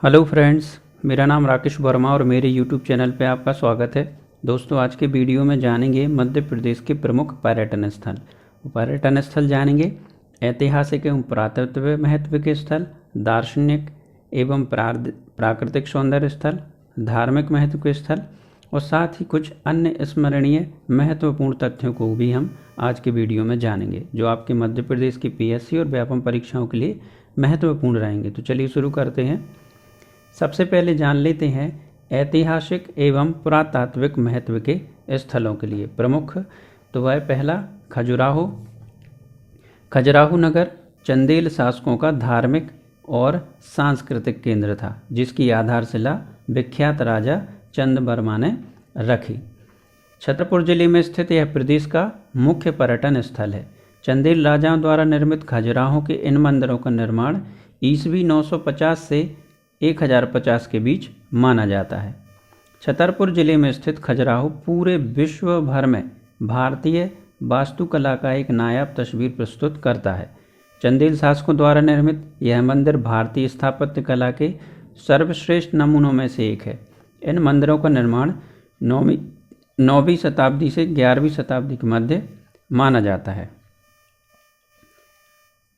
Hello friends, मेरा नाम राकेश वर्मा और मेरे यूट्यूब चैनल पे आपका स्वागत है। दोस्तों, आज के वीडियो में जानेंगे मध्य प्रदेश के प्रमुख पर्यटन स्थल। पर्यटन स्थल जानेंगे ऐतिहासिक एवं पुरातत्व महत्व के स्थल, दार्शनिक एवं प्राकृतिक सौंदर्य स्थल, धार्मिक महत्व के स्थल और साथ ही कुछ अन्य स्मरणीय महत्वपूर्ण तथ्यों को भी हम आज के वीडियो में जानेंगे, जो आपके मध्य प्रदेश की पीएससी और व्यापम परीक्षाओं के लिए महत्वपूर्ण रहेंगे। तो चलिए शुरू करते हैं। सबसे पहले जान लेते हैं ऐतिहासिक एवं पुरातात्विक महत्व के स्थलों के लिए प्रमुख। तो वह पहला खजुराहो। खजुराहो नगर चंदेल शासकों का धार्मिक और सांस्कृतिक केंद्र था, जिसकी आधारशिला विख्यात राजा चंद वर्मा ने रखी। छतरपुर जिले में स्थित यह प्रदेश का मुख्य पर्यटन स्थल है। चंदेल राजाओं द्वारा निर्मित खजुराहो के इन मंदिरों का निर्माण ईस्वी 950 से 1050 के बीच माना जाता है। छतरपुर जिले में स्थित खजुराहो पूरे विश्व भर में भारतीय वास्तुकला का एक नायाब तस्वीर प्रस्तुत करता है। चंदेल शासकों द्वारा निर्मित यह मंदिर भारतीय स्थापत्य कला के सर्वश्रेष्ठ नमूनों में से एक है। इन मंदिरों का निर्माण 9वीं शताब्दी से 11वीं शताब्दी के मध्य माना जाता है।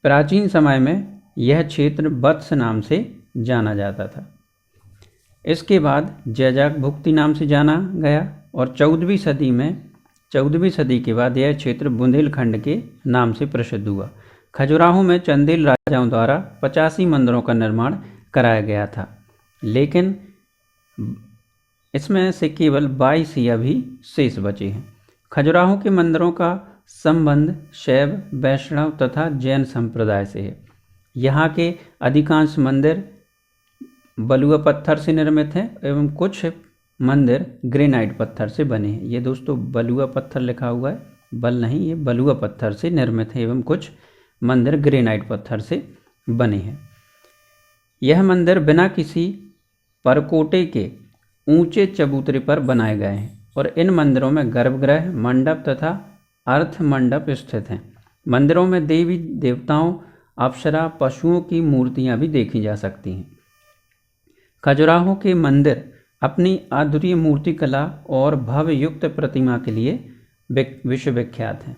प्राचीन समय में यह क्षेत्र वत्स नाम से जाना जाता था। इसके बाद जैजाक भुक्ति नाम से जाना गया और 14वीं सदी के बाद यह क्षेत्र बुंदेलखंड के नाम से प्रसिद्ध हुआ। खजुराहो में चंदेल राजाओं द्वारा 85 मंदिरों का निर्माण कराया गया था, लेकिन इसमें से केवल 22 ही अभी शेष बचे हैं। खजुराहो के मंदिरों का संबंध शैव, वैष्णव तथा जैन संप्रदाय से है। यहाँ के अधिकांश मंदिर बलुआ पत्थर से निर्मित हैं एवं कुछ मंदिर ग्रेनाइट पत्थर से बने हैं। ये दोस्तों बलुआ पत्थर लिखा हुआ है, बल नहीं, ये बलुआ पत्थर से निर्मित है एवं कुछ मंदिर ग्रेनाइट पत्थर से बने हैं। यह मंदिर बिना किसी परकोटे के ऊंचे चबूतरे पर बनाए गए हैं और इन मंदिरों में गर्भगृह, मंडप तथा अर्थ मंडप स्थित हैं। मंदिरों में देवी देवताओं, अप्सरा, पशुओं की मूर्तियां भी देखी जा सकती हैं। खजुराहो के मंदिर अपनी अद्वितीय मूर्तिकला और भव्ययुक्त प्रतिमा के लिए विश्वविख्यात हैं।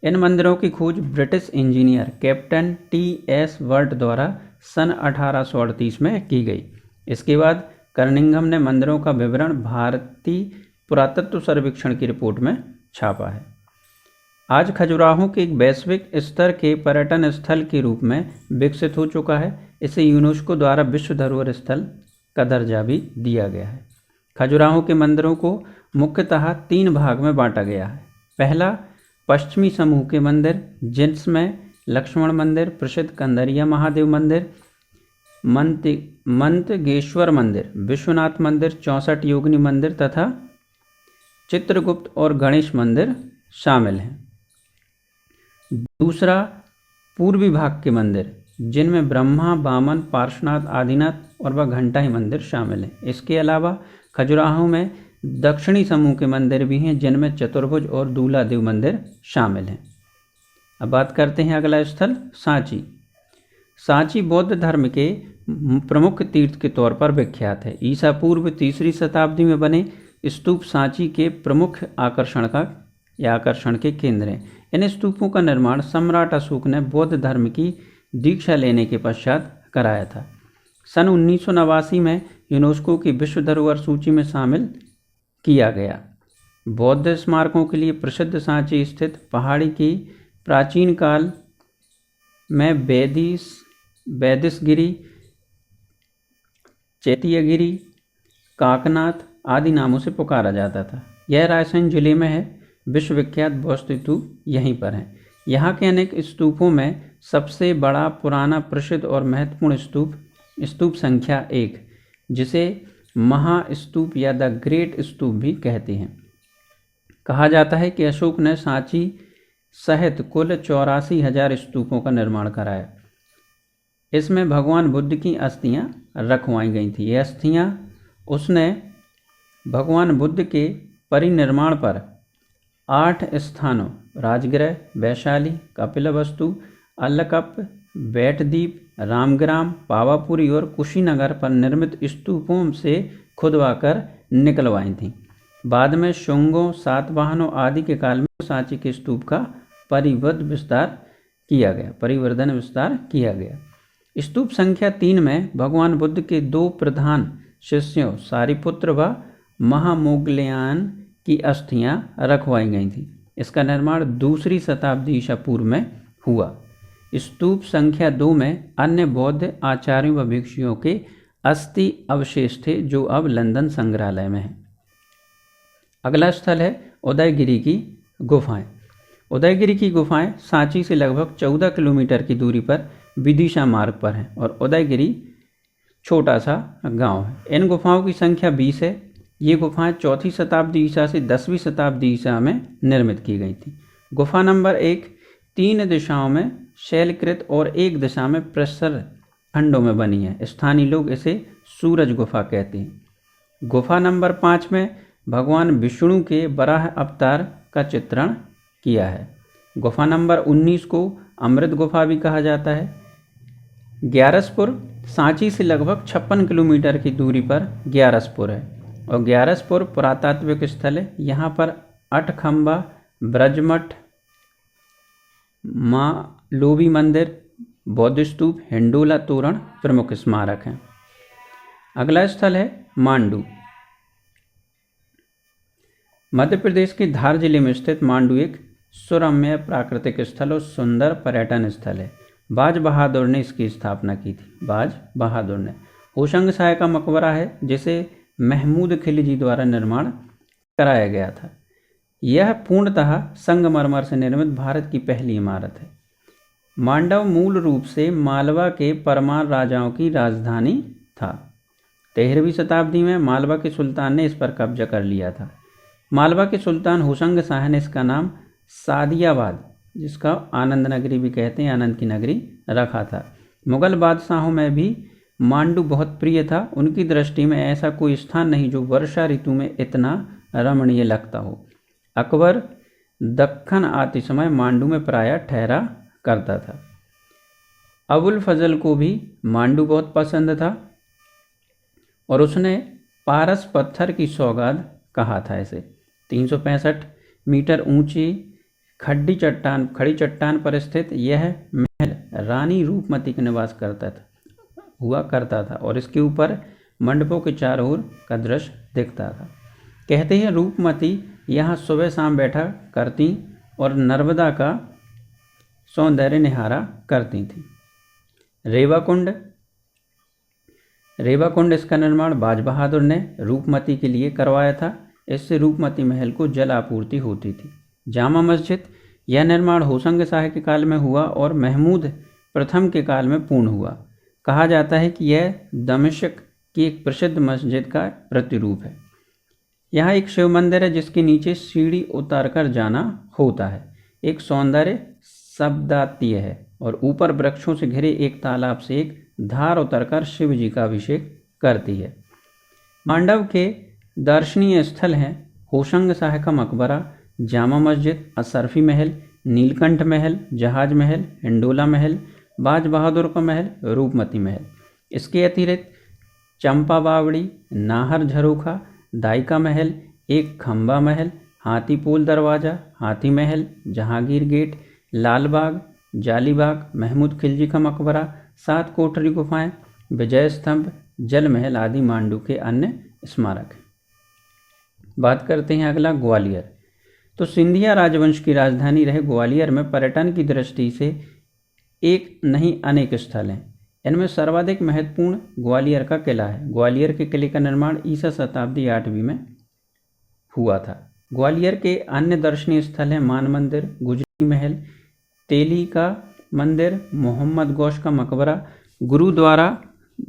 इन मंदिरों की खोज ब्रिटिश इंजीनियर कैप्टन टी.एस. वर्ट द्वारा सन 1838 में की गई। इसके बाद कर्निंघम ने मंदिरों का विवरण भारतीय पुरातत्व सर्वेक्षण की रिपोर्ट में छापा है। आज खजुराहो के एक वैश्विक स्तर के पर्यटन स्थल के रूप में विकसित हो चुका है। इसे यूनेस्को द्वारा विश्व धरोहर स्थल का दर्जा भी दिया गया है। खजुराहो के मंदिरों को मुख्यतः 3 भाग में बांटा गया है। पहला पश्चिमी समूह के मंदिर, जिसमें लक्ष्मण मंदिर, प्रसिद्ध कंदरिया महादेव मंदिर, मंतगेश्वर मंदिर, विश्वनाथ मंदिर, 64 योगिनी मंदिर तथा चित्रगुप्त और गणेश मंदिर शामिल हैं। दूसरा पूर्वी भाग के मंदिर, जिनमें ब्रह्मा, वामन, पार्श्वनाथ, आदिनाथ और वह घंटाई मंदिर शामिल हैं। इसके अलावा खजुराहो में दक्षिणी समूह के मंदिर भी हैं, जिनमें चतुर्भुज और दूल्हादेव मंदिर शामिल हैं। अब बात करते हैं अगला स्थल सांची। सांची बौद्ध धर्म के प्रमुख तीर्थ के तौर पर विख्यात है। ईसा पूर्व 3री शताब्दी में बने स्तूप सांची के प्रमुख आकर्षण के केंद्र हैं। इन स्तूपों का निर्माण सम्राट अशोक ने बौद्ध धर्म की दीक्षा लेने के पश्चात कराया था। सन 1989 में यूनेस्को की विश्व धरोहर सूची में शामिल किया गया। बौद्ध स्मारकों के लिए प्रसिद्ध सांची स्थित पहाड़ी की प्राचीन काल में बैदिसगिरी, चैत्यगिरी, काकनाथ आदि नामों से पुकारा जाता था। यह रायसेन जिले में है। विश्वविख्यात बौद्ध स्तूप यहीं पर हैं। यहाँ के अनेक स्तूपों में सबसे बड़ा, पुराना, प्रसिद्ध और महत्वपूर्ण स्तूप संख्या 1, जिसे महास्तूप या द ग्रेट स्तूप भी कहते हैं। कहा जाता है कि अशोक ने सांची सहित कुल 84,000 स्तूपों का निर्माण कराया। इसमें भगवान बुद्ध की अस्थियां रखवाई गई थी। ये अस्थियां उसने भगवान बुद्ध के परिनिर्वाण पर 8 स्थानों राजगृह, वैशाली, कपिलवस्तु, अलकप, बैठदीप, रामग्राम, पावापुरी और कुशीनगर पर निर्मित स्तूपों से खुदवाकर निकलवाई थीं। बाद में शुंगों, सातवाहनों आदि के काल में सांची के स्तूप का परिवर्धन विस्तार किया गया। स्तूप संख्या 3 में भगवान बुद्ध के 2 प्रधान शिष्यों सारिपुत्र व महामोगल्यान की अस्थियां रखवाई गई थीं। इसका निर्माण 2री शताब्दी ईसा पूर्व में हुआ। स्तूप संख्या 2 में अन्य बौद्ध आचार्यों व भिक्षुओं के अस्थि अवशेष थे, जो अब लंदन संग्रहालय में हैं। अगला स्थल है उदयगिरी की गुफाएं। उदयगिरी की गुफाएं सांची से लगभग 14 किलोमीटर की दूरी पर विदिशा मार्ग पर हैं और उदयगिरी छोटा सा गांव है। इन गुफाओं की संख्या 20 है। ये गुफाएं 4वीं शताब्दी ईसा से 10वीं शताब्दी ईसा में निर्मित की गई थी। गुफा नंबर 1 3 दिशाओं में शैलकृत और एक दिशा में प्रस्तर खंडों में बनी है। स्थानीय लोग इसे सूरज गुफा कहते हैं। गुफा नंबर 5 में भगवान विष्णु के वराह अवतार का चित्रण किया है। गुफा नंबर 19 को अमृत गुफा भी कहा जाता है। ग्यारसपुर सांची से लगभग 56 किलोमीटर की दूरी पर ग्यारसपुर है और ग्यारसपुर पुरातात्विक स्थल है। यहाँ पर अठखंबा, ब्रजमठ, माँ लोबी मंदिर, बौद्ध स्तूप, हिंडोला तोरण प्रमुख स्मारक हैं। अगला स्थल है मांडू। मध्य प्रदेश के धार जिले में स्थित मांडू एक सुरम्य प्राकृतिक स्थल और सुंदर पर्यटन स्थल है। बाज बहादुर ने इसकी स्थापना की थी। बाज बहादुर ने होशंग शाह का मकबरा है, जिसे महमूद खिलजी द्वारा निर्माण कराया गया था। यह पूर्णतः संगमरमर से निर्मित भारत की पहली इमारत है। मांडव मूल रूप से मालवा के परमार राजाओं की राजधानी था। 13वीं शताब्दी में मालवा के सुल्तान ने इस पर कब्जा कर लिया था। मालवा के सुल्तान होशंग शाह ने इसका नाम सादियाबाद, जिसका आनंद नगरी भी कहते हैं, आनंद की नगरी रखा था। मुगल बादशाहों में भी मांडू बहुत प्रिय था। उनकी दृष्टि में ऐसा कोई स्थान नहीं जो वर्षा ऋतु में इतना रमणीय लगता हो। अकबर दक्कन आते समय मांडू में प्रायः ठहरा करता था। अबुल फजल को भी मांडू बहुत पसंद था और उसने पारस पत्थर की सौगात कहा था इसे। 365 मीटर ऊंची खड़ी चट्टान पर स्थित यह महल रानी रूपमती का निवास हुआ करता था और इसके ऊपर मंडपों के चारों ओर का दृश्य दिखता था। कहते हैं रूपमती यहाँ सुबह शाम बैठा करती और नर्मदा का सौंदर्य निहारा करती थी। रेवाकुंड इसका निर्माण बाज बहादुर ने रूपमती के लिए करवाया था। इससे रूपमती महल को जल आपूर्ति होती थी। जामा मस्जिद, यह निर्माण होशंग शाह के काल में हुआ और महमूद प्रथम के काल में पूर्ण हुआ। कहा जाता है कि यह दमिश्क की एक प्रसिद्ध मस्जिद का प्रतिरूप है। यहाँ एक शिव मंदिर है जिसके नीचे सीढ़ी उतारकर जाना होता है। एक सौंदर्य शब्दातीय है और ऊपर वृक्षों से घिरे एक तालाब से एक धार उतरकर शिव जी का अभिषेक करती है। मांडव के दर्शनीय स्थल हैं होशंग शाह का मकबरा, जामा मस्जिद, असरफी महल, नीलकंठ महल, जहाज महल, हिंडोला महल, बाज बहादुर का महल, रूपमती महल। इसके अतिरिक्त चंपा बावड़ी, नाहर झरोखा, दायका महल, एक खंबा महल, हाथीपोल दरवाज़ा, हाथी महल, जहांगीर गेट, लालबाग, जालीबाग, महमूद खिलजी का मकबरा, 7 कोठरी गुफाएं, विजय स्तंभ, जल महल आदि मांडू के अन्य स्मारक हैं। बात करते हैं अगला ग्वालियर। तो सिंधिया राजवंश की राजधानी रहे ग्वालियर में पर्यटन की दृष्टि से एक नहीं अनेक स्थल हैं। इनमें सर्वाधिक महत्वपूर्ण ग्वालियर का किला है। ग्वालियर के किले का निर्माण ईसा शताब्दी 8वीं में हुआ था। ग्वालियर के अन्य दर्शनीय स्थल हैं मान मंदिर, गुजरी महल, तेली का मंदिर, मोहम्मद गौश का मकबरा, गुरुद्वारा,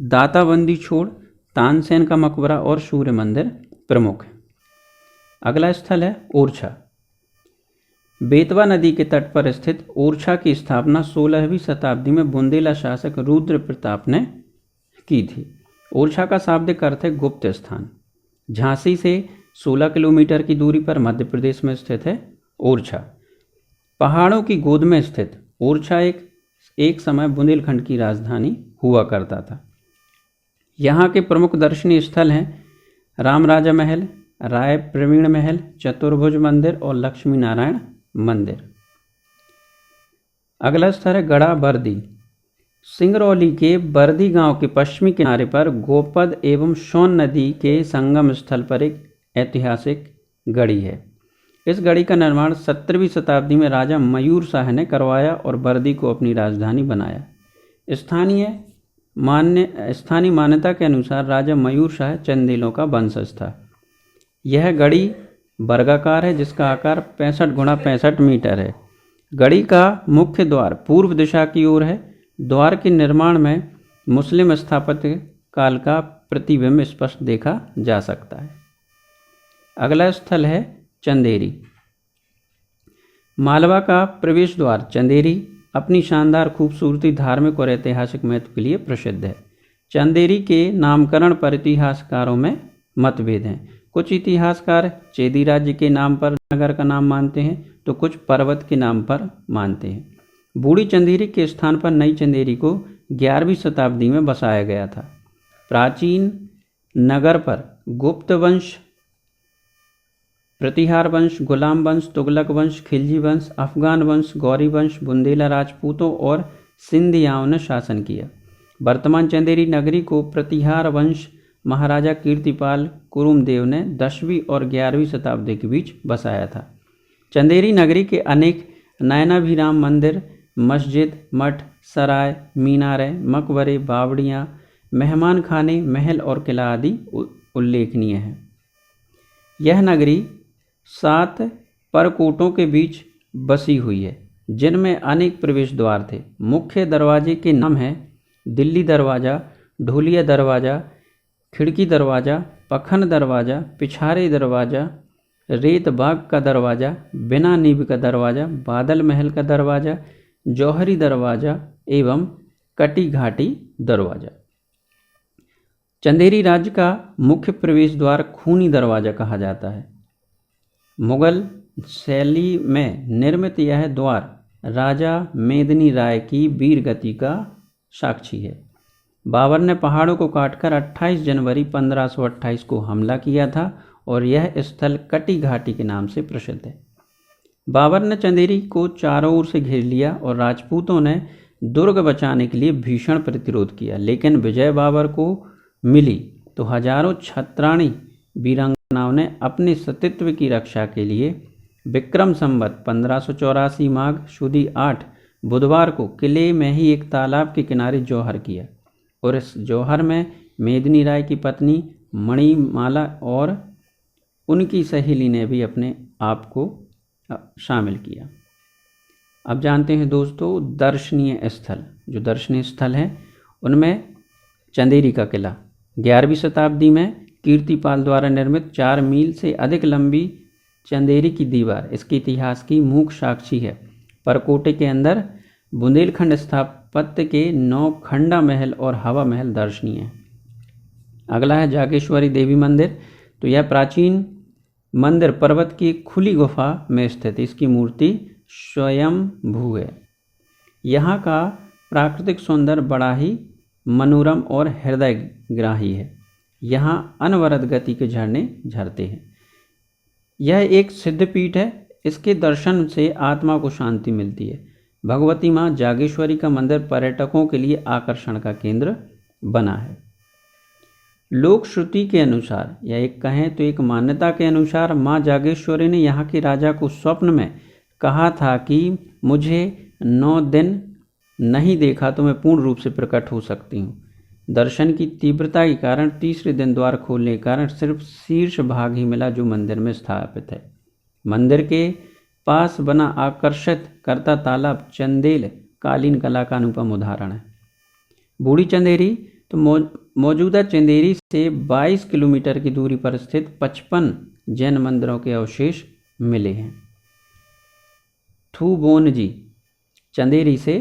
दाताबंदी छोड़, तानसेन का मकबरा और सूर्य मंदिर प्रमुख है। अगला स्थल है ओरछा। बेतवा नदी के तट पर स्थित ओरछा की स्थापना 16वीं शताब्दी में बुंदेला शासक रुद्र प्रताप ने की थी। ओरछा का शाब्दिक अर्थ है गुप्त स्थान। झांसी से 16 किलोमीटर की दूरी पर मध्य प्रदेश में स्थित है ओरछा। पहाड़ों की गोद में स्थित ओरछा एक समय बुंदेलखंड की राजधानी हुआ करता था। यहाँ के प्रमुख दर्शनीय स्थल हैं राम राजा महल, राय प्रवीण महल, चतुर्भुज मंदिर और लक्ष्मी नारायण मंदिर। अगला स्थल है गढ़ा बरदी। सिंगरौली के बरदी गांव के पश्चिमी किनारे पर गोपद एवं सोन नदी के संगम स्थल पर एक ऐतिहासिक गढ़ी है। इस गढ़ी का निर्माण 17वीं शताब्दी में राजा मयूर शाह ने करवाया और बरदी को अपनी राजधानी बनाया। स्थानीय मान्यता के अनुसार राजा मयूर शाह चंदेलों का वंशज था। यह गढ़ी वर्गाकार है जिसका आकार 65 × 65 मीटर है। गढ़ी का मुख्य द्वार पूर्व दिशा की ओर है। द्वार के निर्माण में मुस्लिम स्थापत्य काल का प्रतिबिंब स्पष्ट देखा जा सकता है। अगला स्थल है चंदेरी। मालवा का प्रवेश द्वार चंदेरी अपनी शानदार खूबसूरती, धार्मिक और ऐतिहासिक महत्व के लिए प्रसिद्ध है। चंदेरी के नामकरण पर इतिहासकारों में मतभेद हैं। कुछ इतिहासकार चेदी राज्य के नाम पर नगर का नाम मानते हैं तो कुछ पर्वत के नाम पर मानते हैं। बूढ़ी चंदेरी के स्थान पर नई चंदेरी को 11वीं शताब्दी में बसाया गया था। प्राचीन नगर पर गुप्त वंश, प्रतिहार वंश, गुलाम वंश, तुगलक वंश, खिलजी वंश, अफगान वंश, गौरी वंश, बुंदेला राजपूतों और सिंधियाओं ने शासन किया। वर्तमान चंदेरी नगरी को प्रतिहार वंश महाराजा कीर्तिपाल कुरुमदेव ने 10वीं और 11वीं शताब्दी के बीच बसाया था। चंदेरी नगरी के अनेक नयनाभिराम मंदिर, मस्जिद, मठ, सराय, मीनारें, मकबरे, बावड़ियाँ, मेहमान खाने, महल और किला आदि उल्लेखनीय हैं। यह नगरी 7 परकोटों के बीच बसी हुई है जिनमें अनेक प्रवेश द्वार थे। मुख्य दरवाजे के नाम हैं दिल्ली दरवाज़ा, ढोलिया दरवाज़ा, खिड़की दरवाज़ा, पखन दरवाज़ा, पिछारे दरवाज़ा, रेत बाग का दरवाज़ा, बिना नींव का दरवाज़ा, बादल महल का दरवाज़ा, जौहरी दरवाज़ा एवं कटी घाटी दरवाज़ा। चंदेरी राज्य का मुख्य प्रवेश द्वार खूनी दरवाज़ा कहा जाता है। मुगल शैली में निर्मित यह द्वार राजा मेदिनी राय की वीर गति का साक्षी है। बाबर ने पहाड़ों को काटकर 28 जनवरी 1528 को हमला किया था और यह स्थल कटी घाटी के नाम से प्रसिद्ध है। बाबर ने चंदेरी को चारों ओर से घेर लिया और राजपूतों ने दुर्ग बचाने के लिए भीषण प्रतिरोध किया, लेकिन विजय बाबर को मिली तो हजारों छत्राणी वीरांगनाओं ने अपने सतीत्व की रक्षा के लिए विक्रम संवत 1584 माघ शुदी 8 बुधवार को किले में ही एक तालाब के किनारे जौहर किया और इस जौहर में मेदिनी राय की पत्नी मणिमाला और उनकी सहेली ने भी अपने आप को शामिल किया। अब जानते हैं दोस्तों दर्शनीय स्थल। जो दर्शनीय स्थल हैं उनमें चंदेरी का किला 11वीं शताब्दी में कीर्तिपाल द्वारा निर्मित 4 मील से अधिक लंबी चंदेरी की दीवार इसके इतिहास की मूक साक्षी है। परकोटे के अंदर बुंदेलखंड स्थापत्य के 9 खंडा महल और हवा महल दर्शनीय है। अगला है जागेश्वरी देवी मंदिर। तो यह प्राचीन मंदिर पर्वत की खुली गुफा में स्थित, इसकी मूर्ति स्वयंभू है। यहाँ का प्राकृतिक सौंदर्य बड़ा ही मनोरम और हृदयग्राही है। यहाँ अनवरत गति के झरने झरते हैं। यह एक सिद्धपीठ है। इसके दर्शन से आत्मा को शांति मिलती है। भगवती माँ जागेश्वरी का मंदिर पर्यटकों के लिए आकर्षण का केंद्र बना है। लोक श्रुति के अनुसार या एक कहें तो एक मान्यता के अनुसार माँ जागेश्वरी ने यहाँ के राजा को स्वप्न में कहा था कि मुझे 9 दिन नहीं देखा तो मैं पूर्ण रूप से प्रकट हो सकती हूँ। दर्शन की तीव्रता के कारण तीसरे दिन द्वार खोलने के कारण सिर्फ शीर्ष भाग ही मिला जो मंदिर में स्थापित है। मंदिर के पास बना आकर्षित करता तालाब चंदेल कालीन कला का अनुपम उदाहरण है। बूढ़ी चंदेरी तो मौजूदा चंदेरी से 22 किलोमीटर की दूरी पर स्थित 55 जैन मंदिरों के अवशेष मिले हैं। थूबोनजी चंदेरी से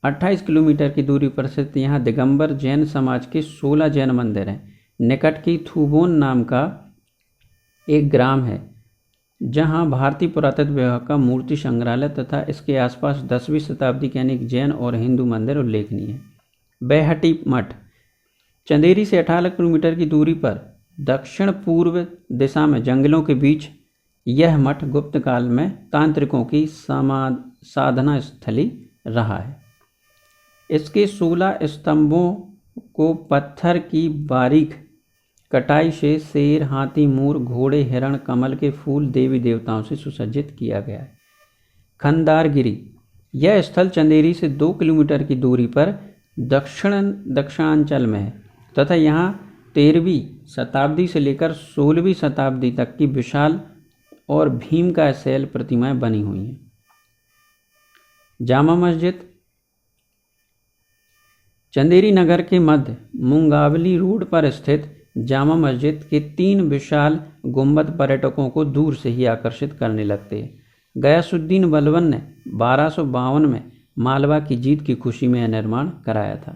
28 किलोमीटर की दूरी पर स्थित यहाँ दिगंबर जैन समाज के 16 जैन मंदिर हैं। निकट की थूबोन नाम का एक ग्राम है जहाँ भारतीय पुरातत्व विभाग का मूर्ति संग्रहालय तथा इसके आसपास 10वीं शताब्दी के अनेक जैन और हिंदू मंदिर उल्लेखनीय हैं। बेहटी मठ चंदेरी से 18 किलोमीटर की दूरी पर दक्षिण पूर्व दिशा में जंगलों के बीच यह मठ गुप्त काल में तांत्रिकों की साधना स्थली रहा है। इसके 16 स्तंभों को पत्थर की बारीक कटाई से शेर, हाथी, मोर, घोड़े, हिरण, कमल के फूल, देवी देवताओं से सुसज्जित किया गया है। खंदारगिरी यह स्थल चंदेरी से 2 किलोमीटर की दूरी पर दक्षिणांचल में है तथा यहाँ 13वीं शताब्दी से लेकर 16वीं शताब्दी तक की विशाल और भीम का शैल प्रतिमाएं बनी हुई हैं। जामा मस्जिद चंदेरी नगर के मध्य मुंगावली रोड पर स्थित जामा मस्जिद के 3 विशाल गुंबद पर्यटकों को दूर से ही आकर्षित करने लगते हैं। गयासुद्दीन बलबन ने 1252 में मालवा की जीत की खुशी में यह निर्माण कराया था।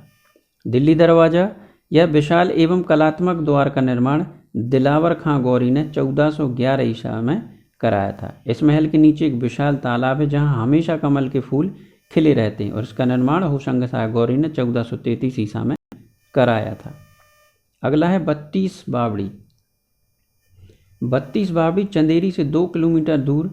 दिल्ली दरवाज़ा यह विशाल एवं कलात्मक द्वार का निर्माण दिलावर खां गौरी ने 1411 ईसा में कराया था। इस महल के नीचे एक विशाल तालाब है जहां हमेशा कमल के फूल खिले रहते हैं और इसका निर्माण होशंग शाह गौरी ने 1433 ईसा में कराया था। अगला है 32 बावड़ी। 32 बावड़ी चंदेरी से 2 किलोमीटर दूर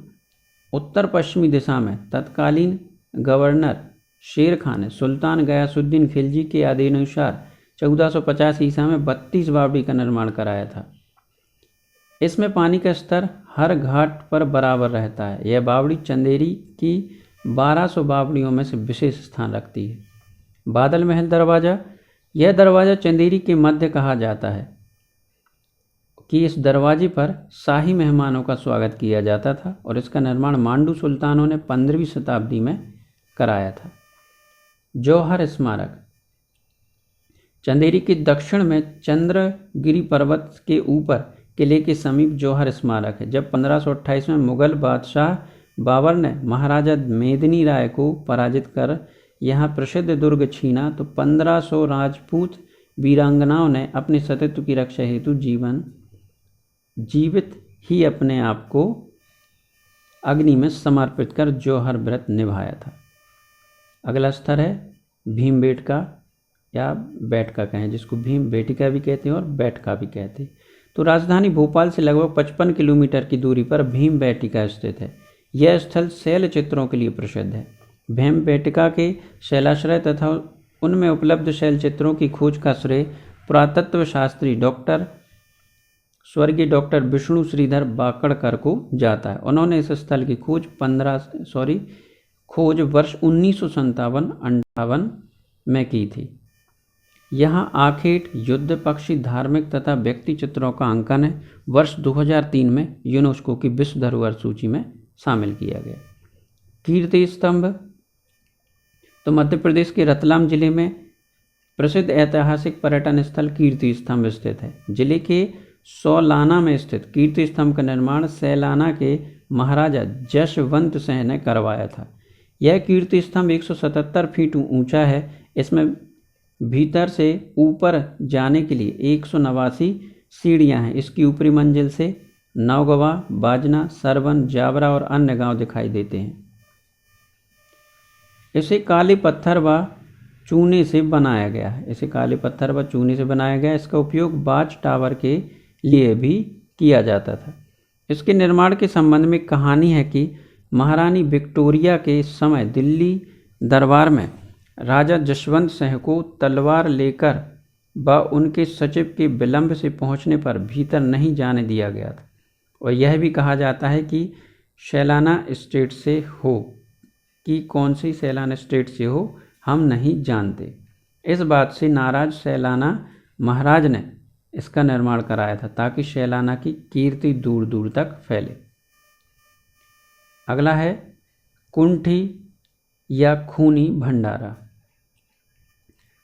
उत्तर पश्चिमी दिशा में तत्कालीन गवर्नर शेर खान ने सुल्तान गयासुद्दीन खिलजी के आदेशानुसार 1450 ईसा में 32 बावड़ी का निर्माण कराया था। इसमें पानी का स्तर हर घाट पर बराबर रहता है। यह बावड़ी चंदेरी की 1200 बावड़ियों में से विशेष स्थान रखती है। बादल महल दरवाज़ा यह दरवाज़ा चंदेरी के मध्य कहा जाता है कि इस दरवाजे पर शाही मेहमानों का स्वागत किया जाता था और इसका निर्माण मांडू सुल्तानों ने 15वीं शताब्दी में कराया था। जौहर स्मारक चंदेरी के दक्षिण में चंद्रगिरी पर्वत के ऊपर किले के समीप जौहर स्मारक है। जब 1528 में मुगल बादशाह बाबर ने महाराजा मेदिनी राय को पराजित कर यहाँ प्रसिद्ध दुर्ग छीना तो 1500 राजपूत वीरांगनाओं ने अपने सतीत्व की रक्षा हेतु जीवित ही अपने आप को अग्नि में समर्पित कर जौहर व्रत निभाया था। अगला स्थल है भीमबेटका या बैठका कहें, जिसको भीम बेटिका भी कहते हैं और बैठका भी कहते हैं। तो राजधानी भोपाल से लगभग 55 किलोमीटर की दूरी पर भीम बेटिका स्थित है। यह स्थल शैल चित्रों के लिए प्रसिद्ध है। भीम बेटिका के शैलाश्रय तथा उनमें उपलब्ध शैल चित्रों की खोज का श्रेय पुरातत्व शास्त्री स्वर्गीय डॉक्टर विष्णु श्रीधर बाकड़कर को जाता है। उन्होंने इस स्थल की खोज वर्ष 1957-58 में की थी। यहाँ आखेट, युद्ध, पक्षी, धार्मिक तथा व्यक्ति चित्रों का अंकन है। वर्ष 2003 में यूनेस्को की विश्व धरोहर सूची में शामिल किया गया। कीर्ति स्तंभ तो मध्य प्रदेश के रतलाम जिले में प्रसिद्ध ऐतिहासिक पर्यटन स्थल कीर्ति स्तंभ स्थित है। जिले के सौलाना में स्थित कीर्ति स्तंभ का निर्माण सैलाना के महाराजा जशवंत सिंह ने करवाया था। यह कीर्ति स्तंभ 177 फीट ऊंचा है। इसमें भीतर से ऊपर जाने के लिए 189 सीढ़ियां हैं। इसकी ऊपरी मंजिल से नौगवा, बाजना, सरवन, जावरा और अन्य गांव दिखाई देते हैं। इसे काले पत्थर व चूने से बनाया गया है। इसका उपयोग वाच टावर के लिए भी किया जाता था। इसके निर्माण के संबंध में कहानी है कि महारानी विक्टोरिया के समय दिल्ली दरबार में राजा जशवंत सिंह को तलवार लेकर व उनके सचिव के विलंब से पहुंचने पर भीतर नहीं जाने दिया गया था और यह भी कहा जाता है कि सैलाना स्टेट से हो, कि कौन सी सैलाना स्टेट से हो हम नहीं जानते। इस बात से नाराज सैलाना महाराज ने इसका निर्माण कराया था ताकि सैलाना की कीर्ति दूर दूर तक फैले। अगला है कुंठी या खूनी भंडारा।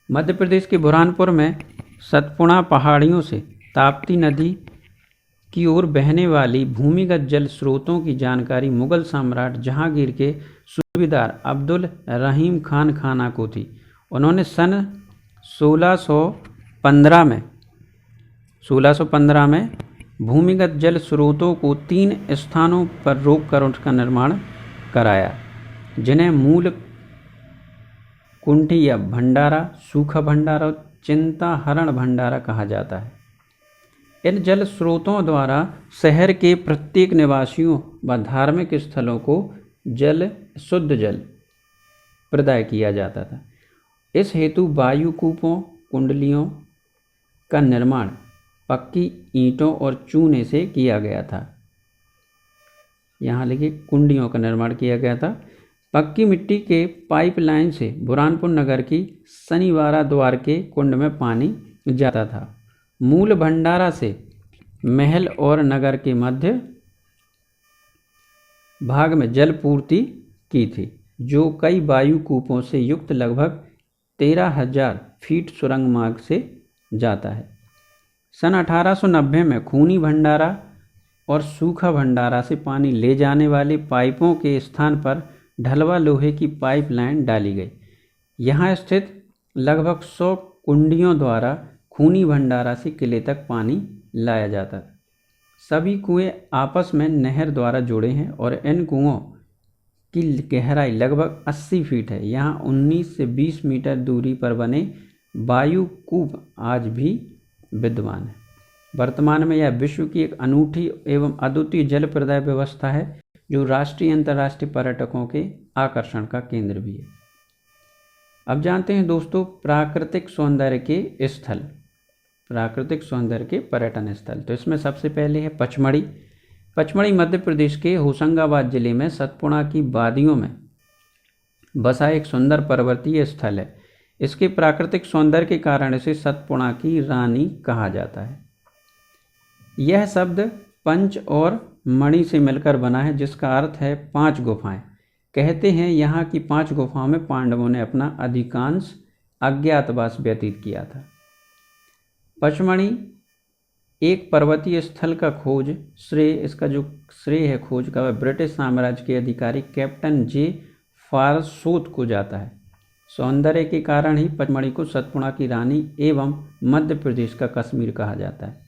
मध्य प्रदेश के बुरहानपुर में सतपुड़ा पहाड़ियों से ताप्ती नदी की ओर बहने वाली भूमिगत जल स्रोतों की जानकारी मुगल सम्राट जहांगीर के सूबेदार अब्दुल रहीम खान खाना को थी। उन्होंने सन 1615 में भूमिगत जल स्रोतों को 3 स्थानों पर रोककर उसका निर्माण कराया, जिन्हें मूल कुंठी या भंडारा, सूखा भंडारा, चिंता हरण भंडारा कहा जाता है। इन जल स्रोतों द्वारा शहर के प्रत्येक निवासियों व धार्मिक स्थलों को शुद्ध जल प्रदाय किया जाता था। इस हेतु वायु कूपों, कुंडलियों का निर्माण पक्की ईंटों और चूने से किया गया था। यहाँ लिखिए, कुंडियों का निर्माण किया गया था। पक्की मिट्टी के पाइपलाइन से बुरहानपुर नगर की शनिवारा द्वार के कुंड में पानी जाता था। मूल भंडारा से महल और नगर के मध्य भाग में जल पूर्ति की थी, जो कई वायु कूपों से युक्त लगभग 13,000 फीट सुरंग मार्ग से जाता है। सन 1890 में खूनी भंडारा और सूखा भंडारा से पानी ले जाने वाले पाइपों के स्थान पर ढलवा लोहे की पाइपलाइन डाली गई। यहाँ स्थित लगभग 100 कुंडियों द्वारा खूनी भंडारा से किले तक पानी लाया जाता था। सभी कुएं आपस में नहर द्वारा जुड़े हैं और इन कुओं की गहराई लगभग 80 फीट है। यहाँ 19 से 20 मीटर दूरी पर बने वायु कूप आज भी विद्यमान है। वर्तमान में यह विश्व की एक अनूठी एवं अद्वितीय जल प्रदाय व्यवस्था है, जो राष्ट्रीय अंतर्राष्ट्रीय पर्यटकों के आकर्षण का केंद्र भी है। अब जानते हैं दोस्तों प्राकृतिक सौंदर्य के स्थल, प्राकृतिक सौंदर्य के पर्यटन स्थल। तो इसमें सबसे पहले है पचमढ़ी। पचमढ़ी मध्य प्रदेश के होशंगाबाद जिले में सतपुड़ा की वादियों में बसा एक सुंदर पर्वतीय स्थल है। इसके प्राकृतिक सौंदर्य के कारण इसे सतपुड़ा की रानी कहा जाता है। यह शब्द पंच और मणि से मिलकर बना है, जिसका अर्थ है 5 गुफाएं। कहते हैं यहाँ की 5 गुफाओं में पांडवों ने अपना अधिकांश अज्ञातवास व्यतीत किया था। पचमढ़ी एक पर्वतीय स्थल का खोज श्रेय, इसका जो श्रेय है खोज का, वह ब्रिटिश साम्राज्य के अधिकारी कैप्टन जे फारसोत को जाता है। सौंदर्य के कारण ही पचमढ़ी को सतपुड़ा की रानी एवं मध्य प्रदेश का कश्मीर कहा जाता है।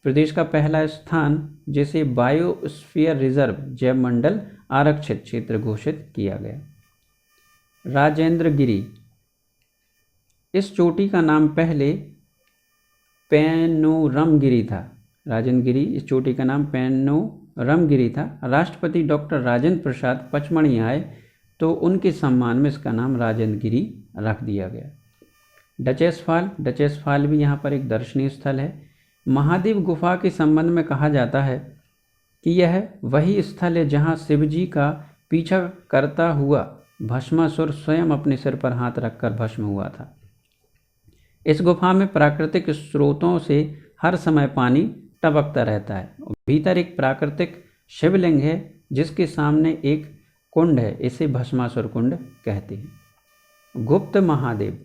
प्रदेश का पहला स्थान जिसे बायोस्फीयर रिजर्व जैव मंडल आरक्षित क्षेत्र घोषित किया गया। राजेंद्र गिरी, इस चोटी का नाम पहले पैनोरम गिरी था। राजेंद्र गिरी, इस चोटी का नाम पैनोरम गिरी था। राष्ट्रपति डॉक्टर राजेंद्र प्रसाद पचमढ़ी आए तो उनके सम्मान में इसका नाम राजेंद्र गिरी रख दिया गया। डचेस फॉल भी यहाँ पर एक दर्शनीय स्थल है। महादेव गुफा के संबंध में कहा जाता है कि यह वही स्थल है जहाँ शिवजी का पीछा करता हुआ भस्मासुर स्वयं अपने सिर पर हाथ रखकर भस्म हुआ था। इस गुफा में प्राकृतिक स्रोतों से हर समय पानी टपकता रहता है। भीतर एक प्राकृतिक शिवलिंग है जिसके सामने एक कुंड है, इसे भस्मासुर कुंड कहते हैं। गुप्त महादेव,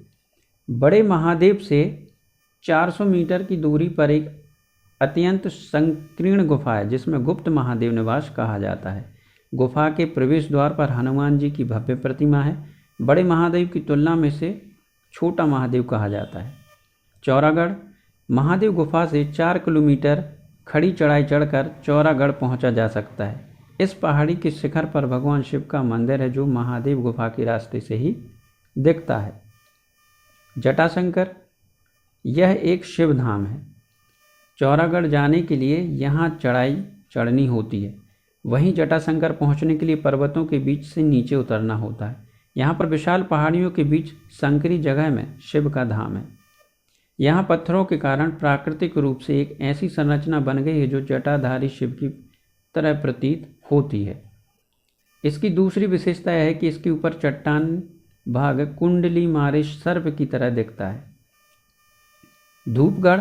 बड़े महादेव से 400 मीटर की दूरी पर एक अत्यंत संकीर्ण गुफा है जिसमें गुप्त महादेव निवास कहा जाता है। गुफा के प्रवेश द्वार पर हनुमान जी की भव्य प्रतिमा है। बड़े महादेव की तुलना में इसे छोटा महादेव कहा जाता है। चौरागढ़, महादेव गुफा से 4 किलोमीटर खड़ी चढ़ाई चढ़कर चौरागढ़ पहुंचा जा सकता है। इस पहाड़ी के शिखर पर भगवान शिव का मंदिर है जो महादेव गुफा के रास्ते से ही दिखता है। जटाशंकर, यह एक शिव धाम है। चौरागढ़ जाने के लिए यहाँ चढ़ाई चढ़नी होती है। वहीं जटाशंकर पहुँचने के लिए पर्वतों के बीच से नीचे उतरना होता है। यहाँ पर विशाल पहाड़ियों के बीच संकरी जगह में शिव का धाम है। यहाँ पत्थरों के कारण प्राकृतिक रूप से एक ऐसी संरचना बन गई है जो जटाधारी शिव की तरह प्रतीत होती है। इसकी दूसरी विशेषता यह है कि इसके ऊपर चट्टान भाग कुंडली मारे सर्प की तरह दिखता है। धूपगढ़,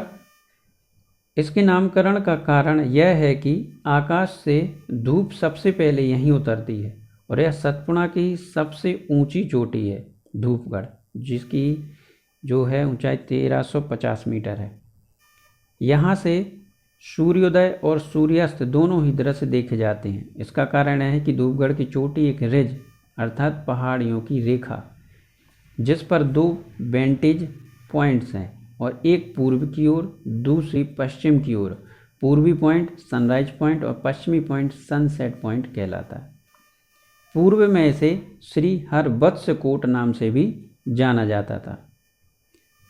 इसके नामकरण का कारण यह है कि आकाश से धूप सबसे पहले यहीं उतरती है और यह सतपुड़ा की सबसे ऊंची चोटी है धूपगढ़, जिसकी जो है ऊंचाई 1350 मीटर है। यहाँ से सूर्योदय और सूर्यास्त दोनों ही दृश्य देखे जाते हैं। इसका कारण यह है कि धूपगढ़ की चोटी एक रिज अर्थात पहाड़ियों की रेखा, जिस पर 2 वेंटेज पॉइंट्स हैं और एक पूर्व की ओर दूसरी पश्चिम की ओर। पूर्वी पॉइंट सनराइज पॉइंट और पश्चिमी पॉइंट सनसेट पॉइंट कहलाता है। पूर्व में इसे श्री हरवत्स कोट नाम से भी जाना जाता था।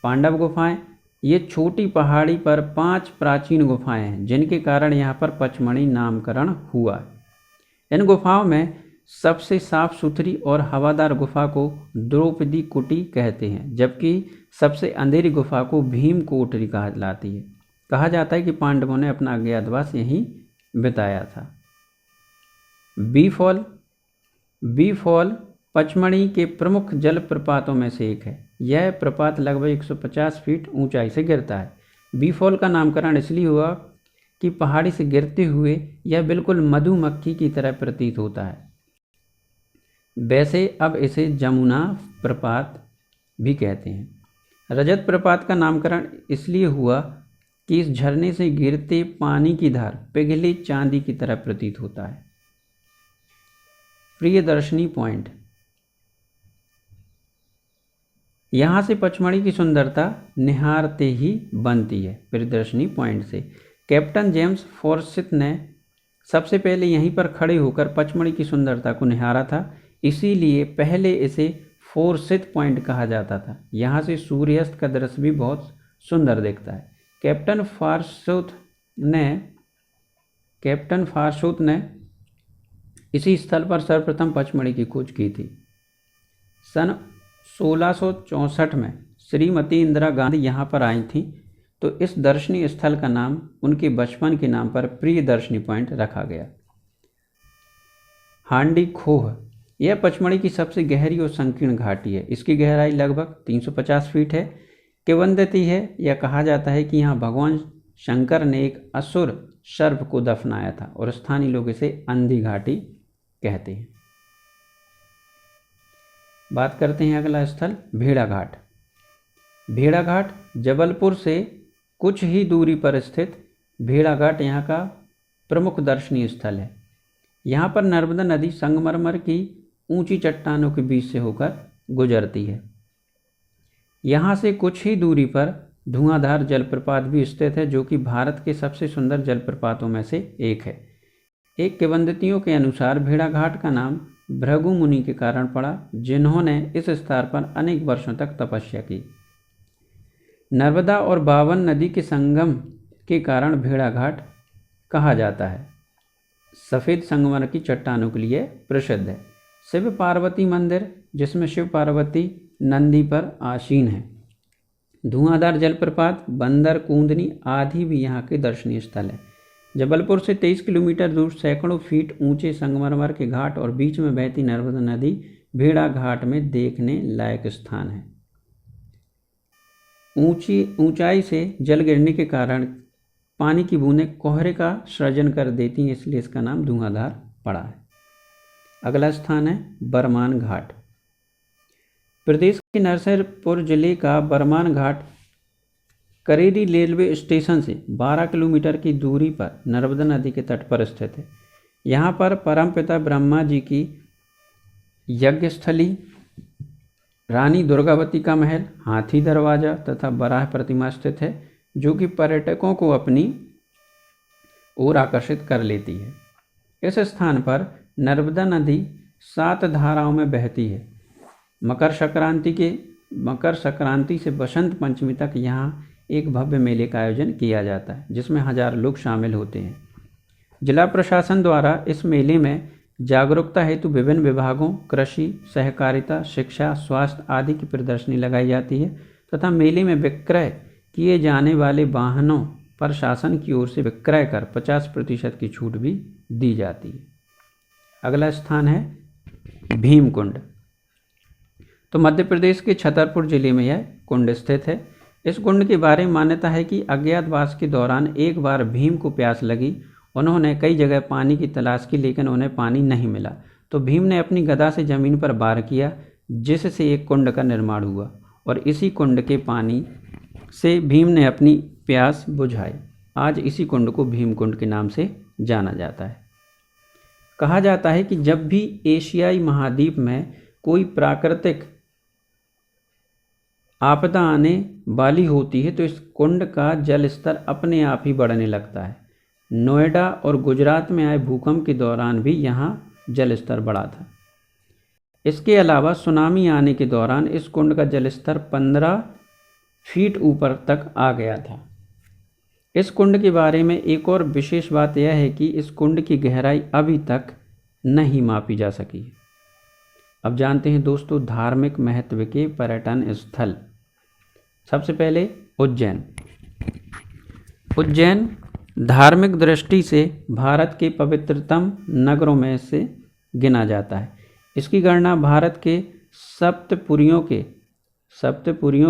पांडव गुफाएं, ये छोटी पहाड़ी पर 5 प्राचीन गुफाएं हैं जिनके कारण यहाँ पर पचमढ़ी नामकरण हुआ। इन गुफाओं में सबसे साफ सुथरी और हवादार गुफा को द्रौपदी कुटी कहते हैं, जबकि सबसे अंधेरी गुफा को भीम कोटरी कहलाती है। कहा जाता है कि पांडवों ने अपना अज्ञातवास यहीं बिताया था। बी फॉल पचमढ़ी के प्रमुख जलप्रपातों में से एक है। यह प्रपात लगभग 150 फीट ऊंचाई से गिरता है। बी फॉल का नामकरण इसलिए हुआ कि पहाड़ी से गिरते हुए यह बिल्कुल मधुमक्खी की तरह प्रतीत होता है। वैसे अब इसे जमुना प्रपात भी कहते हैं। रजत प्रपात का नामकरण इसलिए हुआ कि इस झरने से गिरते पानी की धार पिघले चांदी की तरह प्रतीत होता है। प्रियदर्शनी पॉइंट, यहाँ से पचमढ़ी की सुंदरता निहारते ही बनती है। प्रियदर्शनी पॉइंट से कैप्टन जेम्स फॉर्सिथ ने सबसे पहले यहीं पर खड़े होकर पचमढ़ी की सुंदरता को निहारा था, इसीलिए पहले इसे फॉर्सिथ पॉइंट कहा जाता था। यहाँ से सूर्यास्त का दृश्य भी बहुत सुंदर दिखता है। कैप्टन फारसूथ ने इसी स्थल पर सर्वप्रथम पचमढ़ी की खोज की थी। सन 1664 में श्रीमती इंदिरा गांधी यहाँ पर आई थी, तो इस दर्शनीय स्थल का नाम उनके बचपन के नाम पर प्रियदर्शनी पॉइंट रखा गया। हांडी खोह, यह पचमढ़ी की सबसे गहरी और संकीर्ण घाटी है। इसकी गहराई लगभग 350 फीट है। किंवदंती है, यह कहा जाता है कि यहाँ भगवान शंकर ने एक असुर सर्प को दफनाया था और स्थानीय लोग इसे अंधी घाटी कहते हैं। बात करते हैं अगला स्थल भेड़ाघाट। भेड़ाघाट जबलपुर से कुछ ही दूरी पर स्थित भेड़ाघाट यहाँ का प्रमुख दर्शनीय स्थल है। यहाँ पर नर्मदा नदी संगमरमर की ऊंची चट्टानों के बीच से होकर गुजरती है। यहाँ से कुछ ही दूरी पर धुआंधार जलप्रपात भी स्थित है, जो कि भारत के सबसे सुंदर जलप्रपातों में से एक है। एक किंवदंतियों के अनुसार भेड़ाघाट का नाम भृगु मुनि के कारण पड़ा, जिन्होंने इस स्थान पर अनेक वर्षों तक तपस्या की। नर्मदा और बावन नदी के संगम के कारण भेड़ाघाट कहा जाता है। सफ़ेद संगमरमर की चट्टानों के लिए प्रसिद्ध है। शिव पार्वती मंदिर, जिसमें शिव पार्वती नंदी पर आसीन है। धुआंधार जलप्रपात, बंदर कूंदनी आदि भी यहाँ के दर्शनीय स्थल है। जबलपुर से 23 किलोमीटर दूर सैकड़ों फीट ऊंचे संगमरमर के घाट और बीच में बहती नर्मदा नदी भेड़ाघाट में देखने लायक स्थान है। ऊंचाई से जल गिरने के कारण पानी की बूंदें कोहरे का सृजन कर देती हैं, इसलिए इसका नाम धुआंधार पड़ा है। अगला स्थान है बरमान घाट। प्रदेश के नरसिंहपुर जिले का बरमान घाट करेरी रेलवे स्टेशन से 12 किलोमीटर की दूरी पर नर्मदा नदी के तट पर स्थित है। यहाँ पर परमपिता ब्रह्मा जी की यज्ञस्थली, रानी दुर्गावती का महल, हाथी दरवाजा तथा बराह प्रतिमा स्थित है, जो कि पर्यटकों को अपनी ओर आकर्षित कर लेती है। इस स्थान पर नर्मदा नदी 7 धाराओं में बहती है। मकर संक्रांति से बसंत पंचमी तक यहाँ एक भव्य मेले का आयोजन किया जाता है, जिसमें हजारों लोग शामिल होते हैं। जिला प्रशासन द्वारा इस मेले में जागरूकता हेतु विभिन्न विभागों, कृषि, सहकारिता, शिक्षा, स्वास्थ्य आदि की प्रदर्शनी लगाई जाती है तथा मेले में विक्रय किए जाने वाले वाहनों पर शासन की ओर से विक्रय कर 50% की छूट भी दी जाती है। अगला स्थान है भीमकुंड। तो मध्य प्रदेश के छतरपुर जिले में यह कुंड स्थित है। इस कुंड के बारे में मान्यता है कि अज्ञातवास के दौरान एक बार भीम को प्यास लगी। उन्होंने कई जगह पानी की तलाश की, लेकिन उन्हें पानी नहीं मिला, तो भीम ने अपनी गदा से जमीन पर वार किया, जिससे एक कुंड का निर्माण हुआ और इसी कुंड के पानी से भीम ने अपनी प्यास बुझाई। आज इसी कुंड को भीमकुंड के नाम से जाना जाता है। कहा जाता है कि जब भी एशियाई महाद्वीप में कोई प्राकृतिक आपदा आने वाली होती है तो इस कुंड का जल स्तर अपने आप ही बढ़ने लगता है। नोएडा और गुजरात में आए भूकंप के दौरान भी यहाँ जल स्तर बढ़ा था। इसके अलावा सुनामी आने के दौरान इस कुंड का जलस्तर 15 फीट ऊपर तक आ गया था। इस कुंड के बारे में एक और विशेष बात यह है कि इस कुंड की गहराई अभी तक नहीं मापी जा सकी है। अब जानते हैं दोस्तों धार्मिक महत्व के पर्यटन स्थल। सबसे पहले उज्जैन। उज्जैन धार्मिक दृष्टि से भारत के पवित्रतम नगरों में से गिना जाता है। इसकी गणना भारत के सप्तपुरियों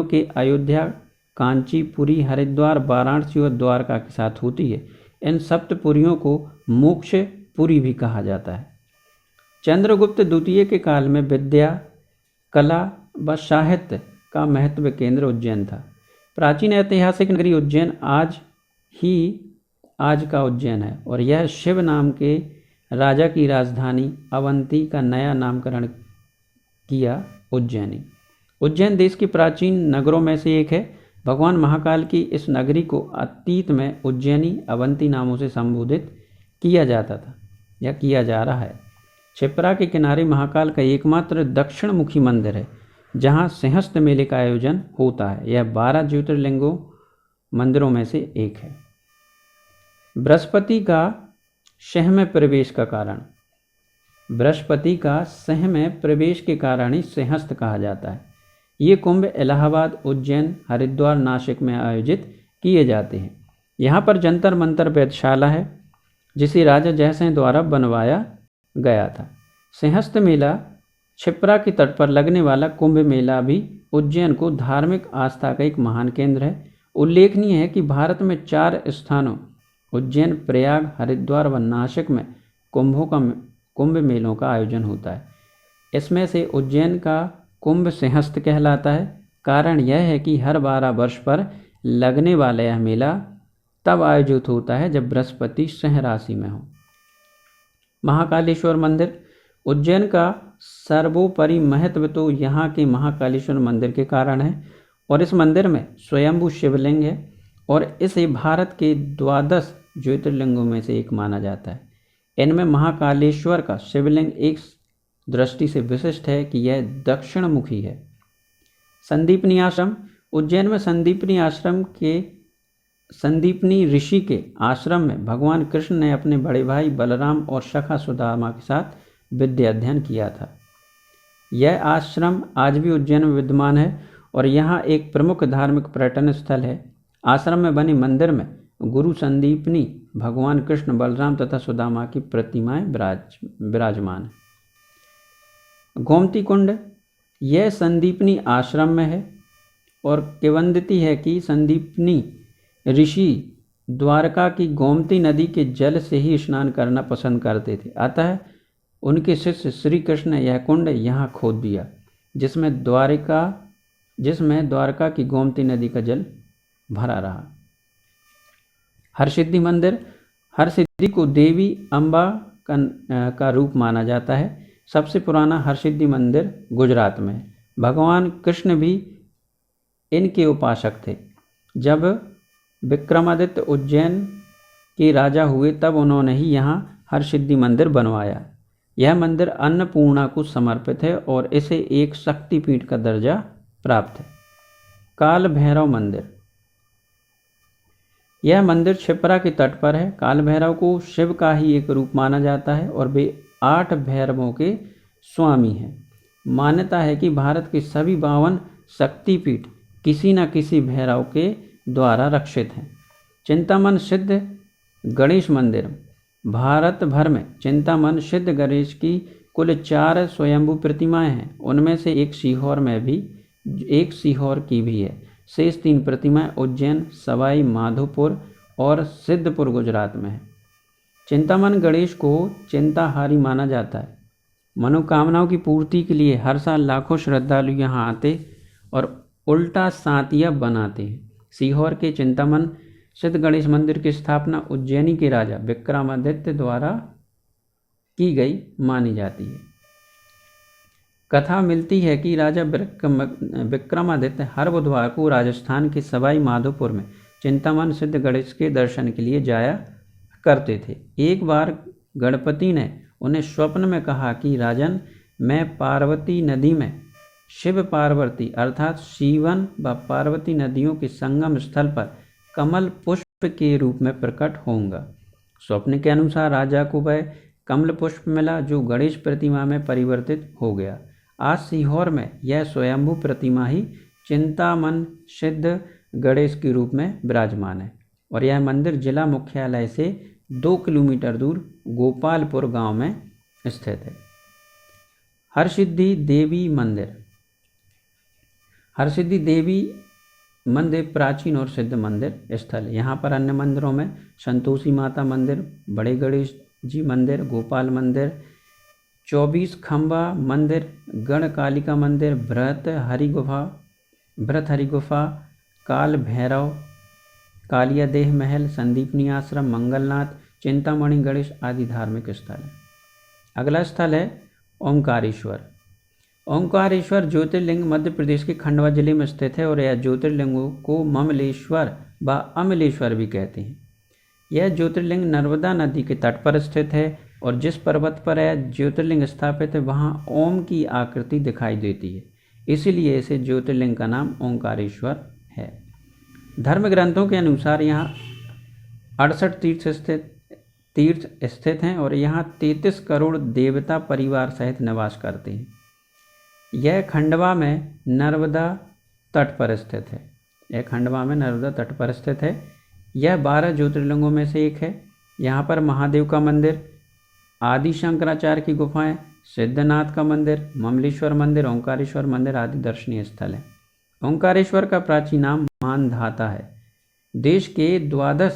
के अयोध्या, कांचीपुरी, हरिद्वार, वाराणसी और द्वारका के साथ होती है। इन सप्तपुरियों को मोक्षपुरी भी कहा जाता है। चंद्रगुप्त द्वितीय के काल में विद्या, कला व साहित्य का महत्व केंद्र उज्जैन था। प्राचीन ऐतिहासिक नगरी उज्जैन आज का उज्जैन है और यह शिव नाम के राजा की राजधानी अवंती का नया नामकरण किया उज्जैनी। उज्जैन देश के प्राचीन नगरों में से एक है। भगवान महाकाल की इस नगरी को अतीत में उज्जैनी अवंती नामों से संबोधित किया जाता था या किया जा रहा है। क्षिप्रा के किनारे महाकाल का एकमात्र दक्षिण मुखी मंदिर है जहां सिंहस्थ मेले का आयोजन होता है। यह 12 ज्योतिर्लिंगों मंदिरों में से एक है। बृहस्पति का शह में प्रवेश का कारण। बृहस्पति का शह में प्रवेश के कारण ही सिंहस्थ कहा जाता है। ये कुंभ इलाहाबाद, उज्जैन, हरिद्वार, नासिक में आयोजित किए जाते हैं। यहाँ पर जंतर मंतर वेधशाला है जिसे राजा जयसिंह द्वारा बनवाया गया था। सिंहस्थ मेला क्षिप्रा के तट पर लगने वाला कुंभ मेला भी उज्जैन को धार्मिक आस्था का एक महान केंद्र है। उल्लेखनीय है कि भारत में 4 स्थानों उज्जैन, प्रयाग, हरिद्वार व नासिक में कुंभ मेलों का आयोजन होता है। इसमें से उज्जैन का कुंभ सिंहस्थ कहलाता है। कारण यह है कि हर 12 वर्ष पर लगने वाला यह मेला तब आयोजित होता है जब बृहस्पति सिंह राशि में हो। महाकालेश्वर मंदिर। उज्जैन का सर्वोपरि महत्व तो यहाँ के महाकालेश्वर मंदिर के कारण है और इस मंदिर में स्वयंभू शिवलिंग है और इसे भारत के 12 ज्योतिर्लिंगों में से एक माना जाता है। इनमें महाकालेश्वर का शिवलिंग एक दृष्टि से विशिष्ट है कि यह दक्षिण मुखी है। संदीपनी आश्रम। उज्जैन में संदीपनी ऋषि के आश्रम में भगवान कृष्ण ने अपने बड़े भाई बलराम और सखा सुदामा के साथ विद्या अध्ययन किया था। यह आश्रम आज भी उज्जैन में विद्यमान है और यहाँ एक प्रमुख धार्मिक पर्यटन स्थल है। आश्रम में बने मंदिर में गुरु संदीपनी, भगवान कृष्ण, बलराम तथा सुदामा की प्रतिमाएं विराजमान है। गोमती कुंड। यह संदीपनी आश्रम में है और किंवदंती है कि संदीपनी ऋषि द्वारका की गोमती नदी के जल से ही स्नान करना पसंद करते थे। अतः उनके शिष्य श्री कृष्ण ने यह कुंड यहाँ खोद दिया जिसमें द्वारका की गोमती नदी का जल भरा रहा। हरसिद्धि मंदिर। हरसिद्धि को देवी अम्बा का रूप माना जाता है। सबसे पुराना हरसिद्धि मंदिर गुजरात में है। भगवान कृष्ण भी इनके उपासक थे। जब विक्रमादित्य उज्जैन के राजा हुए तब उन्होंने ही यहाँ हरसिद्धि मंदिर बनवाया। यह मंदिर अन्नपूर्णा को समर्पित है और इसे एक शक्तिपीठ का दर्जा प्राप्त है। काल भैरव मंदिर। यह मंदिर क्षिप्रा के तट पर है। काल भैरव को शिव का ही एक रूप माना जाता है और वे 8 भैरवों के स्वामी हैं। मान्यता है कि भारत के सभी 52 शक्तिपीठ किसी न किसी भैरव के द्वारा रक्षित हैं। चिंतामन सिद्ध गणेश मंदिर। भारत भर में चिंतामन सिद्ध गणेश की कुल 4 स्वयंभू प्रतिमाएं हैं। उनमें से एक सीहोर की भी है। शेष 3 प्रतिमाएं उज्जैन, सवाई माधोपुर और सिद्धपुर गुजरात में है। चिंतामन गणेश को चिंताहारी माना जाता है। मनोकामनाओं की पूर्ति के लिए हर साल लाखों श्रद्धालु यहाँ आते और उल्टा सांतिया बनाते हैं। सीहोर के चिंतामन सिद्ध गणेश मंदिर की स्थापना उज्जैनी के राजा विक्रमादित्य द्वारा की गई मानी जाती है। कथा मिलती है कि राजा विक्रमादित्य हर बुधवार को राजस्थान के सवाई माधोपुर में चिंतामन सिद्ध गणेश के दर्शन के लिए जाया करते थे। एक बार गणपति ने उन्हें स्वप्न में कहा कि राजन, में पार्वती नदी में शिव पार्वती अर्थात शिवन व पार्वती नदियों के संगम स्थल पर कमल पुष्प के रूप में प्रकट होऊंगा। स्वप्न के अनुसार राजा को वह कमल पुष्प मिला जो गणेश प्रतिमा में परिवर्तित हो गया। आज सीहोर में यह स्वयंभू प्रतिमा ही चिंतामन सिद्ध गणेश के रूप में विराजमान है और यह मंदिर जिला मुख्यालय से 2 किलोमीटर दूर गोपालपुर गांव में स्थित है। हरसिद्धि देवी मंदिर। हरसिद्धि देवी मंदिर प्राचीन और सिद्ध मंदिर स्थल है। यहाँ पर अन्य मंदिरों में संतोषी माता मंदिर, बड़े गणेश जी मंदिर, गोपाल मंदिर, 24 खंबा मंदिर, गण कालिका मंदिर, भृत हरि गुफा, काल भैरव, कालिया देह महल, संदीपनी आश्रम, मंगलनाथ, चिंतामणि गणेश आदि धार्मिक स्थल है। अगला स्थल है ओंकारेश्वर। ओंकारेश्वर ज्योतिर्लिंग मध्य प्रदेश के खंडवा जिले में स्थित है और यह ज्योतिर्लिंगों को ममलेश्वर व अमलेश्वर भी कहते हैं। यह ज्योतिर्लिंग नर्मदा नदी के तट पर स्थित है और जिस पर्वत पर यह ज्योतिर्लिंग स्थापित है वहाँ ओम की आकृति दिखाई देती है, इसीलिए इसे ज्योतिर्लिंग का नाम ओंकारेश्वर है। धर्म ग्रंथों के अनुसार यहाँ 68 तीर्थ स्थित हैं और यहाँ 33 करोड़ देवता परिवार सहित निवास करते हैं। यह खंडवा में नर्मदा तट पर स्थित है। यह 12 ज्योतिर्लिंगों में से एक है। यहाँ पर महादेव का मंदिर, आदि शंकराचार्य की गुफाएं, सिद्धनाथ का मंदिर, ममलेश्वर मंदिर, ओंकारेश्वर मंदिर आदि दर्शनीय स्थल हैं। ओंकारेश्वर का प्राचीन नाम मानधाता है। देश के 12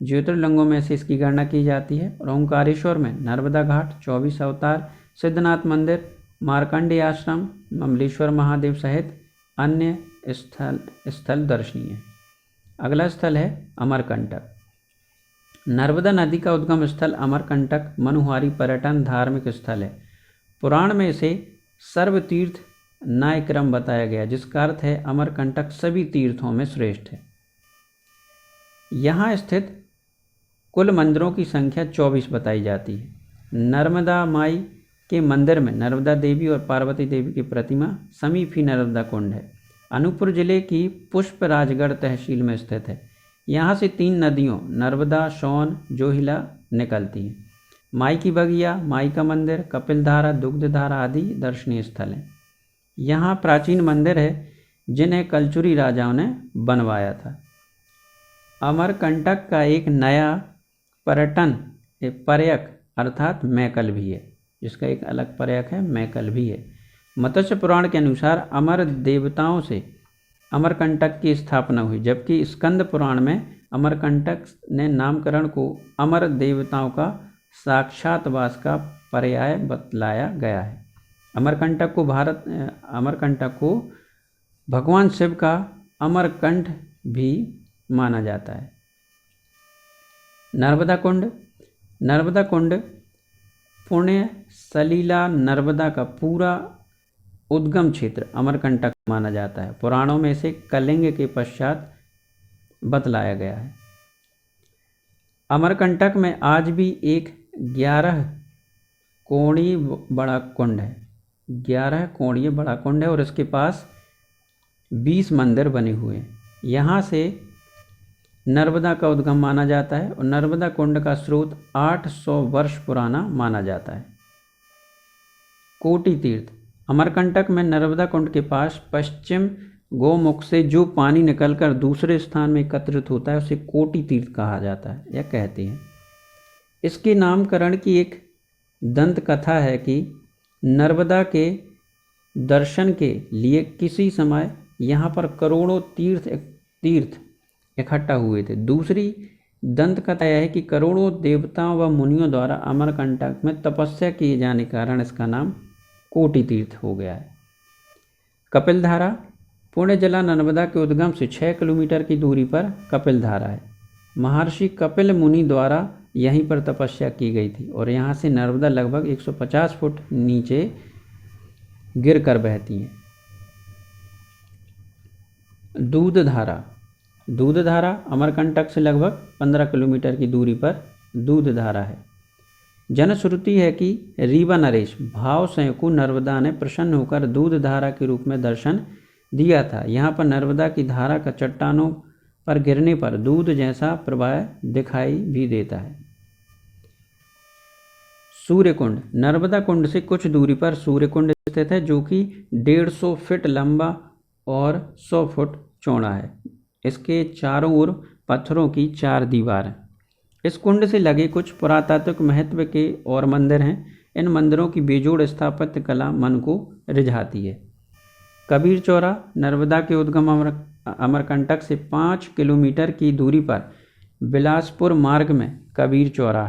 ज्योतिर्लिंगों में से इसकी गणना की जाती है और ओंकारेश्वर में नर्मदा घाट, 24 अवतार, सिद्धनाथ मंदिर, मार्कंडेय आश्रम, ममलेश्वर महादेव सहित अन्य स्थल दर्शनीय हैं। अगला स्थल है अमरकंटक। नर्मदा नदी का उद्गम स्थल अमरकंटक मनुहारी पर्यटन धार्मिक स्थल है। पुराण में इसे सर्वतीर्थ न्याय क्रम बताया गया, जिसका अर्थ है अमरकंटक सभी तीर्थों में श्रेष्ठ है। यहाँ स्थित कुल मंदिरों की संख्या 24 बताई जाती है। नर्मदा माई के मंदिर में नर्मदा देवी और पार्वती देवी की प्रतिमा, समीप ही नर्मदा कुंड है। अनूपपुर जिले की पुष्पराजगढ़ तहसील में स्थित है। यहाँ से 3 नदियों नर्मदा, सोन, जोहिला निकलती हैं। माई की बगिया, माई का मंदिर, कपिलधारा, दुग्धधारा आदि दर्शनीय स्थल हैं। यहाँ प्राचीन मंदिर है जिन्हें कलचुरी राजाओं ने बनवाया था। अमरकंटक का एक नया पर्यक अर्थात मैकल भी है, जिसका एक अलग पर्यक है, मैकल भी है। मत्स्य पुराण के अनुसार अमर देवताओं से अमरकंटक की स्थापना हुई, जबकि स्कंद पुराण में अमरकंटक ने नामकरण को अमर देवताओं का साक्षातवास का पर्याय बतलाया गया है। अमरकंटक को भगवान शिव का अमरकंठ भी माना जाता है। नर्मदा कुंड पुण्य सलीला नर्मदा का पूरा उद्गम क्षेत्र अमरकंटक माना जाता है। पुराणों में इसे कलिंग के पश्चात बतलाया गया है। अमरकंटक में आज भी एक 11 कोणीय बड़ा कुंड है। 11 कोणीय बड़ा कुंड है और इसके पास 20 मंदिर बने हुए हैं। यहाँ से नर्मदा का उद्गम माना जाता है और नर्मदा कुंड का स्रोत 800 वर्ष पुराना माना जाता है। कोटि तीर्थ। अमरकंटक में नर्मदा कुंड के पास पश्चिम गोमुख से जो पानी निकलकर दूसरे स्थान में एकत्रित होता है उसे कोटि तीर्थ कहा जाता है या कहते हैं। इसके नामकरण की एक दंत कथा है कि नर्मदा के दर्शन के लिए किसी समय यहाँ पर करोड़ों तीर्थ इकट्ठा हुए थे। दूसरी दंत कथा यह है कि करोड़ों देवताओं व मुनियों द्वारा अमरकंटक में तपस्या किए जाने के कारण इसका नाम कोटि तीर्थ हो गया है। कपिलधारा। पुण्य जला नर्मदा के उद्गम से 6 किलोमीटर की दूरी पर कपिलधारा है। महर्षि कपिल मुनि द्वारा यहीं पर तपस्या की गई थी और यहाँ से नर्मदा लगभग 150 फुट नीचे गिर कर बहती है। दूधधारा अमरकंटक से लगभग 15 किलोमीटर की दूरी पर दूधधारा है। जनश्रुति है कि रीवा नरेश भाव संयकु नर्मदा ने प्रसन्न होकर दूध धारा के रूप में दर्शन दिया था। यहाँ पर नर्मदा की धारा का चट्टानों पर गिरने पर दूध जैसा प्रवाह दिखाई भी देता है। सूर्यकुंड, नर्मदा कुंड से कुछ दूरी पर सूर्यकुंड स्थित है, जो कि 150 फीट लंबा और 100 फुट चौड़ा है। इसके चारों ओर पत्थरों की 4 दीवार। इस कुंड से लगे कुछ पुरातात्विक महत्व के और मंदिर हैं। इन मंदिरों की बेजोड़ स्थापत्य कला मन को रिझाती है। कबीर चौरा, नर्मदा के उद्गम अमरकंटक से 5 किलोमीटर की दूरी पर बिलासपुर मार्ग में कबीर चौरा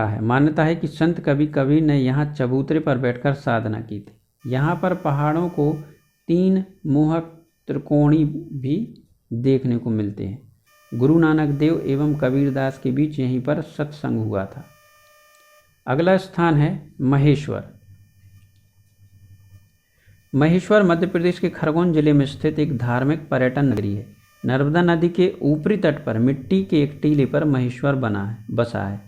है। मान्यता है कि संत कबीर ने यहाँ चबूतरे पर बैठकर साधना की थी। यहाँ पर पहाड़ों को 3 मोहक त्रिकोणी भी देखने को मिलते हैं। गुरु नानक देव एवं कबीरदास के बीच यहीं पर सत्संग हुआ था। अगला स्थान है महेश्वर। महेश्वर मध्य प्रदेश के खरगोन जिले में स्थित एक धार्मिक पर्यटन नगरी है। नर्मदा नदी के ऊपरी तट पर मिट्टी के एक टीले पर महेश्वर बसा है।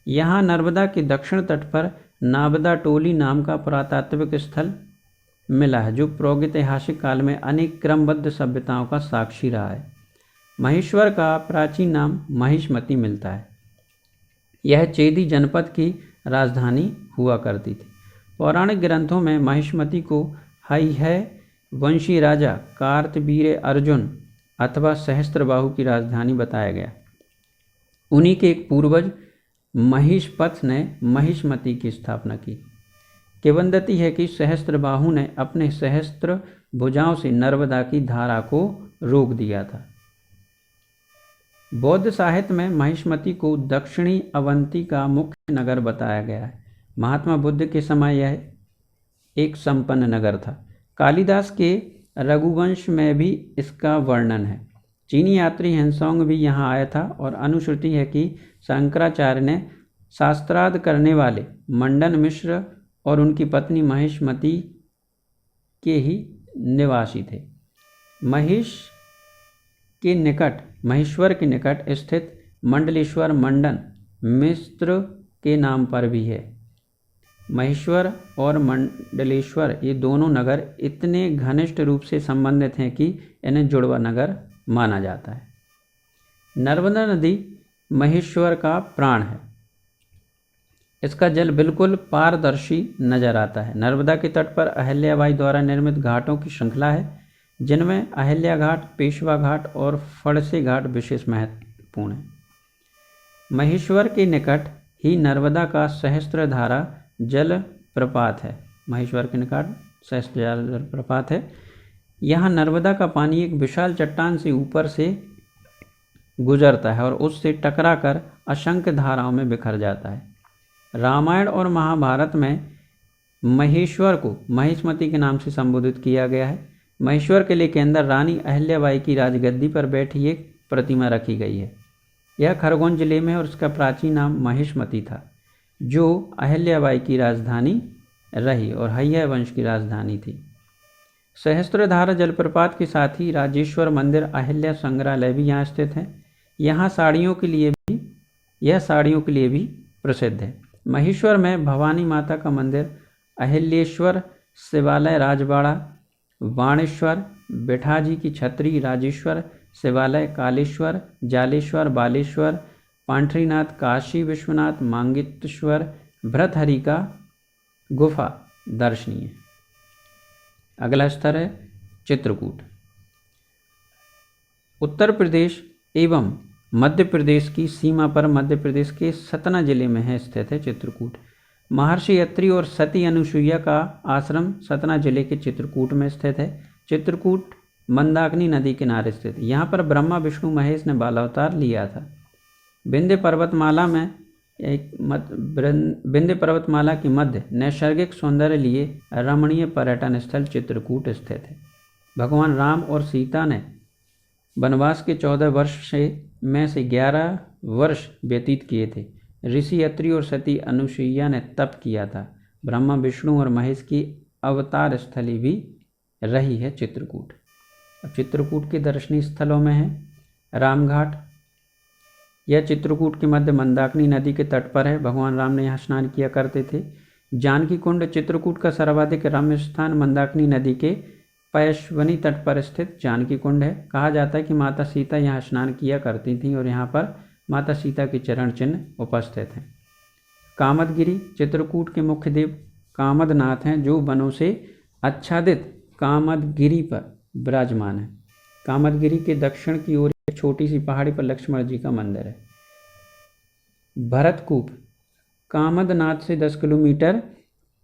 यहाँ नर्मदा के दक्षिण तट पर नाबदा टोली नाम का पुरातात्विक स्थल मिला है, जो प्रागैतिहासिक काल में अनेक क्रमबद्ध सभ्यताओं का साक्षी रहा है। महेश्वर का प्राचीन नाम महिष्मती मिलता है। यह चेदी जनपद की राजधानी हुआ करती थी। पौराणिक ग्रंथों में महिष्मती को है वंशी राजा कार्तवीर्य अर्जुन अथवा सहस्त्रबाहु की राजधानी बताया गया। उन्हीं के एक पूर्वज महिषपथ ने महिष्मती की स्थापना की। किंवदंती है कि सहस्त्रबाहु ने अपने सहस्त्र भुजाओं से नर्मदा की धारा को रोक दिया था। बौद्ध साहित्य में महिष्मती को दक्षिणी अवंती का मुख्य नगर बताया गया है। महात्मा बुद्ध के समय यह एक संपन्न नगर था। कालिदास के रघुवंश में भी इसका वर्णन है। चीनी यात्री हेनसोंग भी यहाँ आया था और अनुश्रुति है कि शंकराचार्य ने शास्त्रार्थ करने वाले मंडन मिश्र और उनकी पत्नी महिष्मती के ही निवासी थे। महेश्वर के निकट स्थित मंडलेश्वर मंडन मिश्र के नाम पर भी है। महेश्वर और मंडलेश्वर ये दोनों नगर इतने घनिष्ठ रूप से संबंधित हैं कि इन्हें जुड़वा नगर माना जाता है। नर्मदा नदी महेश्वर का प्राण है। इसका जल बिल्कुल पारदर्शी नजर आता है। नर्मदा के तट पर अहिल्याबाई द्वारा निर्मित घाटों की श्रृंखला है, जिनमें अहिल्या घाट, पेशवा घाट और फड़से घाट विशेष महत्वपूर्ण है। महेश्वर के निकट ही नर्मदा का सहस्त्रधारा जल प्रपात है। महेश्वर के निकट सहस्त्रधारा जल प्रपात है। यहाँ नर्मदा का पानी एक विशाल चट्टान से ऊपर से गुजरता है और उससे टकराकर असंख्य धाराओं में बिखर जाता है। रामायण और महाभारत में महेश्वर को महिष्मती के नाम से संबोधित किया गया है। महेश्वर किले के अंदर रानी अहिल्याबाई की राजगद्दी पर बैठी एक प्रतिमा रखी गई है। यह खरगोन जिले में और इसका प्राचीन नाम महिष्मती था, जो अहिल्याबाई की राजधानी रही और हैया वंश की राजधानी थी। सहस्त्रधारा जलप्रपात के साथ ही राजेश्वर मंदिर अहिल्या संग्रहालय भी यहाँ स्थित है। यह साड़ियों के लिए भी प्रसिद्ध है। महेश्वर में भवानी माता का मंदिर, अहिल्येश्वर शिवालय, राजवाड़ा, बाणेश्वर, बिठाजी की छतरी, राजेश्वर शिवालय, कालेश्वर, जालेश्वर, बालेश्वर, पांठरीनाथ, काशी विश्वनाथ, मांगेश्वर, भृतहरि का गुफा दर्शनीय। अगला स्तर है चित्रकूट। उत्तर प्रदेश एवं मध्य प्रदेश की सीमा पर मध्य प्रदेश के सतना जिले में है स्थित है चित्रकूट। महर्षि अत्रि और सती अनुसुईया का आश्रम सतना जिले के चित्रकूट में स्थित है। चित्रकूट मंदाकिनी नदी किनारे स्थित है। यहाँ पर ब्रह्मा विष्णु महेश ने बालावतार लिया था। विंध्य पर्वतमाला की मध्य नैसर्गिक सौंदर्य लिए रमणीय पर्यटन स्थल चित्रकूट स्थित है। भगवान राम और सीता ने वनवास के 14 वर्ष में से 11 वर्ष व्यतीत किए थे। ऋषि अत्रि और सती अनुसुईया ने तप किया था। ब्रह्मा विष्णु और महेश की अवतार स्थली भी रही है चित्रकूट। अब चित्रकूट के दर्शनीय स्थलों में है रामघाट। यह चित्रकूट के मध्य मंदाकिनी नदी के तट पर है। भगवान राम ने यहाँ स्नान किया करते थे। जानकी कुंड चित्रकूट का सर्वाधिक रम्य स्थान मंदाकिनी नदी के पैश्वनी तट पर स्थित जानकी कुंड है। कहा जाता है कि माता सीता यहाँ स्नान किया करती थीं और यहाँ पर माता सीता के चरण चिन्ह उपस्थित हैं। कामदगिरी चित्रकूट के मुख्य देव कामदनाथ हैं, जो वनों से आच्छादित कामदगिरी पर विराजमान है। कामदगिरी के दक्षिण की ओर एक छोटी सी पहाड़ी पर लक्ष्मण जी का मंदिर है। भरतकूप कामदनाथ से 10 किलोमीटर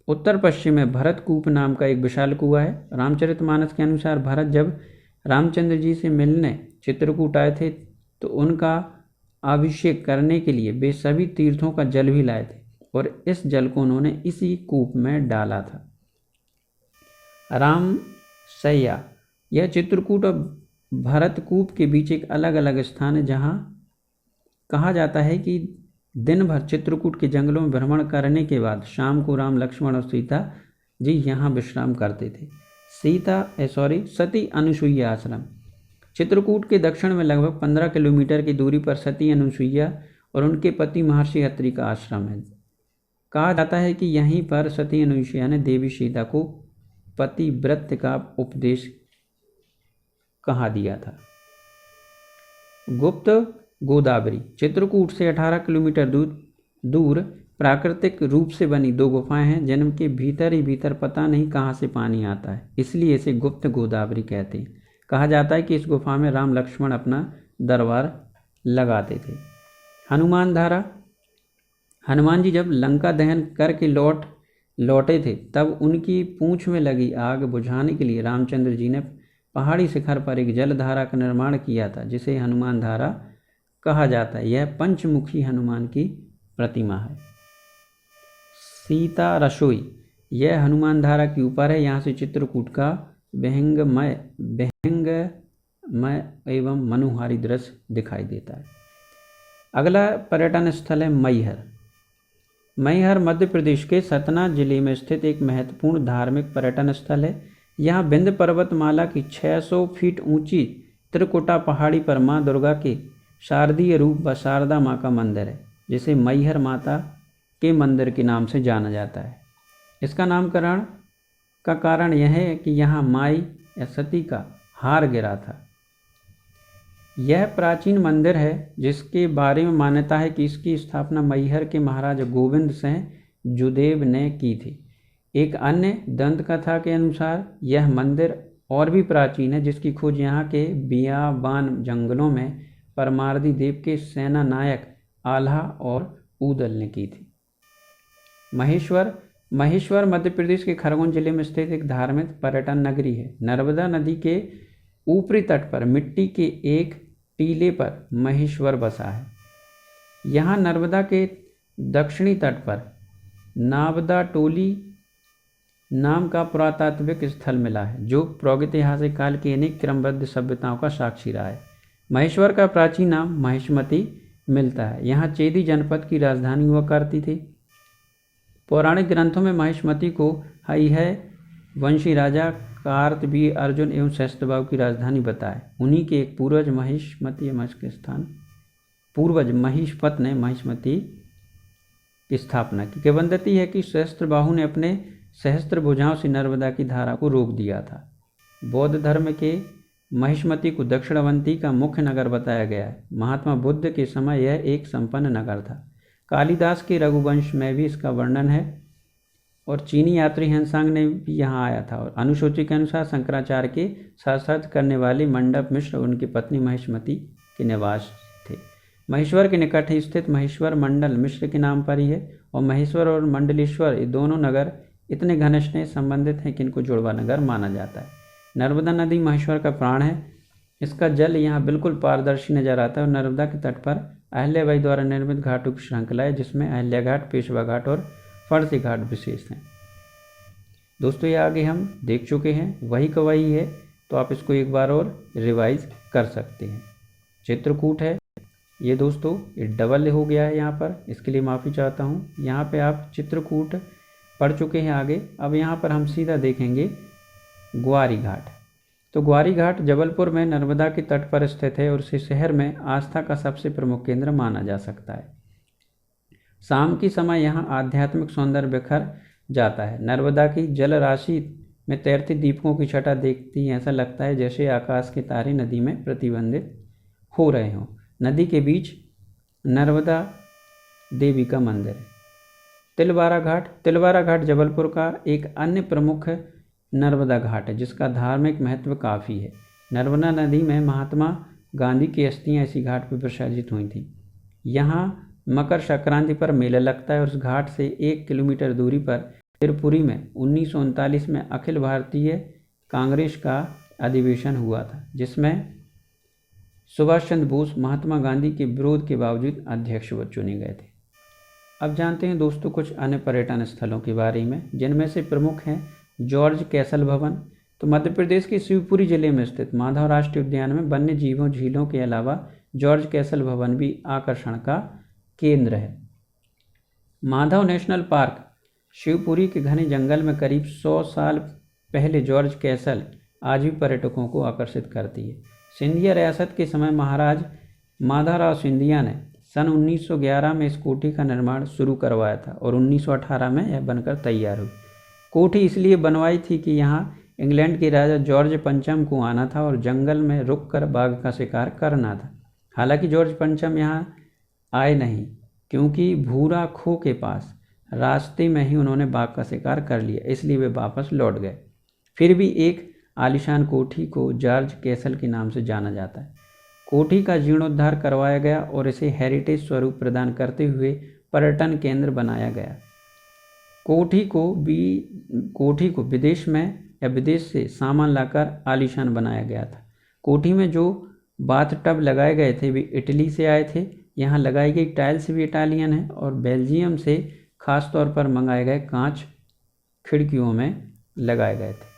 उत्तर पश्चिम में भरतकूप नाम का एक विशाल कुआं है। रामचरितमानस के अनुसार भरत जब रामचंद्र जी से मिलने चित्रकूट आए थे तो उनका अभिषेक करने के लिए वे सभी तीर्थों का जल भी लाए थे और इस जल को उन्होंने इसी कूप में डाला था। रामसैया यह चित्रकूट और भरतकूप के बीच एक अलग अलग स्थान है, जहाँ कहा जाता है कि दिन भर चित्रकूट के जंगलों में भ्रमण करने के बाद शाम को राम, लक्ष्मण और सीता जी यहाँ विश्राम करते थे। सती अनुसुईया आश्रम चित्रकूट के दक्षिण में लगभग 15 किलोमीटर की दूरी पर सती अनुसुईया और उनके पति महर्षि अत्रि का आश्रम है। कहा जाता है कि यहीं पर सती अनुसुईया ने देवी सीता को पतिव्रत का उपदेश कहा दिया था। गुप्त गोदावरी चित्रकूट से 18 किलोमीटर दूर प्राकृतिक रूप से बनी 2 गुफाएं हैं, जिनके भीतर ही भीतर पता नहीं कहाँ से पानी आता है, इसलिए इसे गुप्त गोदावरी कहते हैं। कहा जाता है कि इस गुफा में राम लक्ष्मण अपना दरबार लगाते थे। हनुमान धारा हनुमान जी जब लंका दहन करके लौटे थे तब उनकी पूंछ में लगी आग बुझाने के लिए रामचंद्र जी ने पहाड़ी शिखर पर एक जलधारा का निर्माण किया था, जिसे हनुमान धारा कहा जाता है। यह पंचमुखी हनुमान की प्रतिमा है। सीता रसोई यह हनुमान धारा के ऊपर है। यहाँ से चित्रकूट का विहंगमय एवं मनोहारी दृश्य दिखाई देता है। अगला पर्यटन स्थल है मैहर। मैहर मध्य प्रदेश के सतना जिले में स्थित एक महत्वपूर्ण धार्मिक पर्यटन स्थल है। यहाँ विंध्य पर्वतमाला की 600 फीट ऊंची त्रिकुटा पहाड़ी पर माँ दुर्गा के शारदीय रूप व शारदा माँ का मंदिर है, जिसे मैहर माता के मंदिर के नाम से जाना जाता है। इसका नामकरण का कारण यह है कि यहाँ माई या सती का हार गिरा था। यह प्राचीन मंदिर है जिसके बारे में मान्यता है कि इसकी स्थापना मैहर के महाराज गोविंद सिंह जुदेव ने की थी। एक अन्य दंत कथा के अनुसार यह मंदिर और भी प्राचीन है, जिसकी खोज यहाँ के बियाबान जंगलों में परमार्दी देव के सेना नायक आल्हा और ऊदल ने की थी। महेश्वर मध्य प्रदेश के खरगोन जिले में स्थित एक धार्मिक पर्यटन नगरी है। नर्मदा नदी के ऊपरी तट पर मिट्टी के एक टीले पर महेश्वर बसा है। यहाँ नर्मदा के दक्षिणी तट पर नावदा टोली नाम का पुरातात्विक स्थल मिला है, जो प्रागैतिहासिक काल की अनेक क्रमबद्ध सभ्यताओं का साक्षी रहा है। महेश्वर का प्राचीन नाम महिष्मती मिलता है। यहाँ चेदी जनपद की राजधानी हुआ करती थी। पौराणिक ग्रंथों में महिष्मती को है वंशी राजा कार्तवीर्य अर्जुन एवं सहस्त्रबाहु की राजधानी बताए। उन्हीं के एक पूर्वज महिष्मत ने महिष्मती की स्थापना की। किंवदंती है कि सहस्त्रबाहु ने अपने सहस्त्र भुजाओं से नर्मदा की धारा को रोक दिया था। बौद्ध धर्म के महिष्मती को दक्षिणावंती का मुख्य नगर बताया गया है। महात्मा बुद्ध के समय यह एक संपन्न नगर था। कालिदास के रघुवंश में भी इसका वर्णन है और चीनी यात्री ह्वेनसांग ने भी यहाँ आया था। और अनुसूची के अनुसार शंकराचार्य के साथ करने वाले मंडप मिश्र उनकी पत्नी महिष्मती के निवास थे। महेश्वर के निकट ही स्थित महेश्वर मंडल मिश्र के नाम पर ही है। और महेश्वर और मंडलेश्वर ये दोनों नगर इतने घनिष्ठ संबंधित हैं कि इनको जुड़वा नगर माना जाता है। नर्मदा नदी महेश्वर का प्राण है। इसका जल यहाँ बिल्कुल पारदर्शी नजर आता है और नर्मदा के तट पर अहिल्याबाई द्वारा निर्मित घाटों की श्रृंखला है, जिसमें अहिल्या घाट, पेशवा घाट और फर्सी घाट विशेष हैं। दोस्तों ये आगे हम देख चुके हैं, वही का वही है, तो आप इसको एक बार और रिवाइज कर सकते हैं। चित्रकूट है ये दोस्तों, ये डबल हो गया है यहाँ पर, इसके लिए माफ़ी चाहता हूँ। यहाँ पे आप चित्रकूट पढ़ चुके हैं आगे। अब यहाँ पर हम सीधा देखेंगे ग्वारी घाट। तो ग्वारी घाट जबलपुर में नर्मदा के तट पर स्थित है और इसे शहर में आस्था का सबसे प्रमुख केंद्र माना जा सकता है। शाम की समय यहाँ आध्यात्मिक सौंदर्य बिखर जाता है। नर्मदा की जल राशि में तैरते दीपकों की छटा देखती ऐसा लगता है जैसे आकाश के तारे नदी में प्रतिबिंबित हो रहे हों। नदी के बीच नर्मदा देवी का मंदिर है। तिलवारा घाट जबलपुर का एक अन्य प्रमुख नर्मदा घाट है जिसका धार्मिक महत्व काफ़ी है। नर्मदा नदी में महात्मा गांधी की अस्थियां इसी घाट पर विसर्जित हुई थीं। यहाँ मकर संक्रांति पर मेला लगता है और उस घाट से 1 किलोमीटर दूरी पर त्रिपुरी में 1939 में अखिल भारतीय कांग्रेस का अधिवेशन हुआ था, जिसमें सुभाष चंद्र बोस महात्मा गांधी के विरोध के बावजूद अध्यक्ष चुने गए थे। अब जानते हैं दोस्तों कुछ अन्य पर्यटन स्थलों के बारे में, जिनमें से प्रमुख हैं जॉर्ज कैसल भवन। तो मध्य प्रदेश के शिवपुरी जिले में स्थित माधव राष्ट्रीय उद्यान में वन्य जीवों झीलों के अलावा जॉर्ज कैसल भवन भी आकर्षण का केंद्र है। माधव नेशनल पार्क शिवपुरी के घने जंगल में करीब 100 साल पहले जॉर्ज कैसल आज भी पर्यटकों को आकर्षित करती है। सिंधिया रियासत के समय महाराज माधवराव सिंधिया ने सन 1911 में इस कोठी का निर्माण शुरू करवाया था और 1918 में यह बनकर तैयार हुई। कोठी इसलिए बनवाई थी कि यहाँ इंग्लैंड के राजा जॉर्ज पंचम को आना था और जंगल में रुककर बाघ का शिकार करना था। हालांकि जॉर्ज पंचम यहाँ आए नहीं, क्योंकि भूरा खो के पास रास्ते में ही उन्होंने बाघ का शिकार कर लिया, इसलिए वे वापस लौट गए। फिर भी एक आलीशान कोठी को जॉर्ज कैसल के नाम से जाना जाता है। कोठी का जीर्णोद्धार करवाया गया और इसे हेरिटेज स्वरूप प्रदान करते हुए पर्यटन केंद्र बनाया गया। कोठी को विदेश में या विदेश से सामान लाकर आलीशान बनाया गया था। कोठी में जो बाथ टब लगाए गए थे वे इटली से आए थे। यहाँ लगाई गई टाइल्स भी इटालियन है और बेल्जियम से खास तौर पर मंगाए गए कांच खिड़कियों में लगाए गए थे।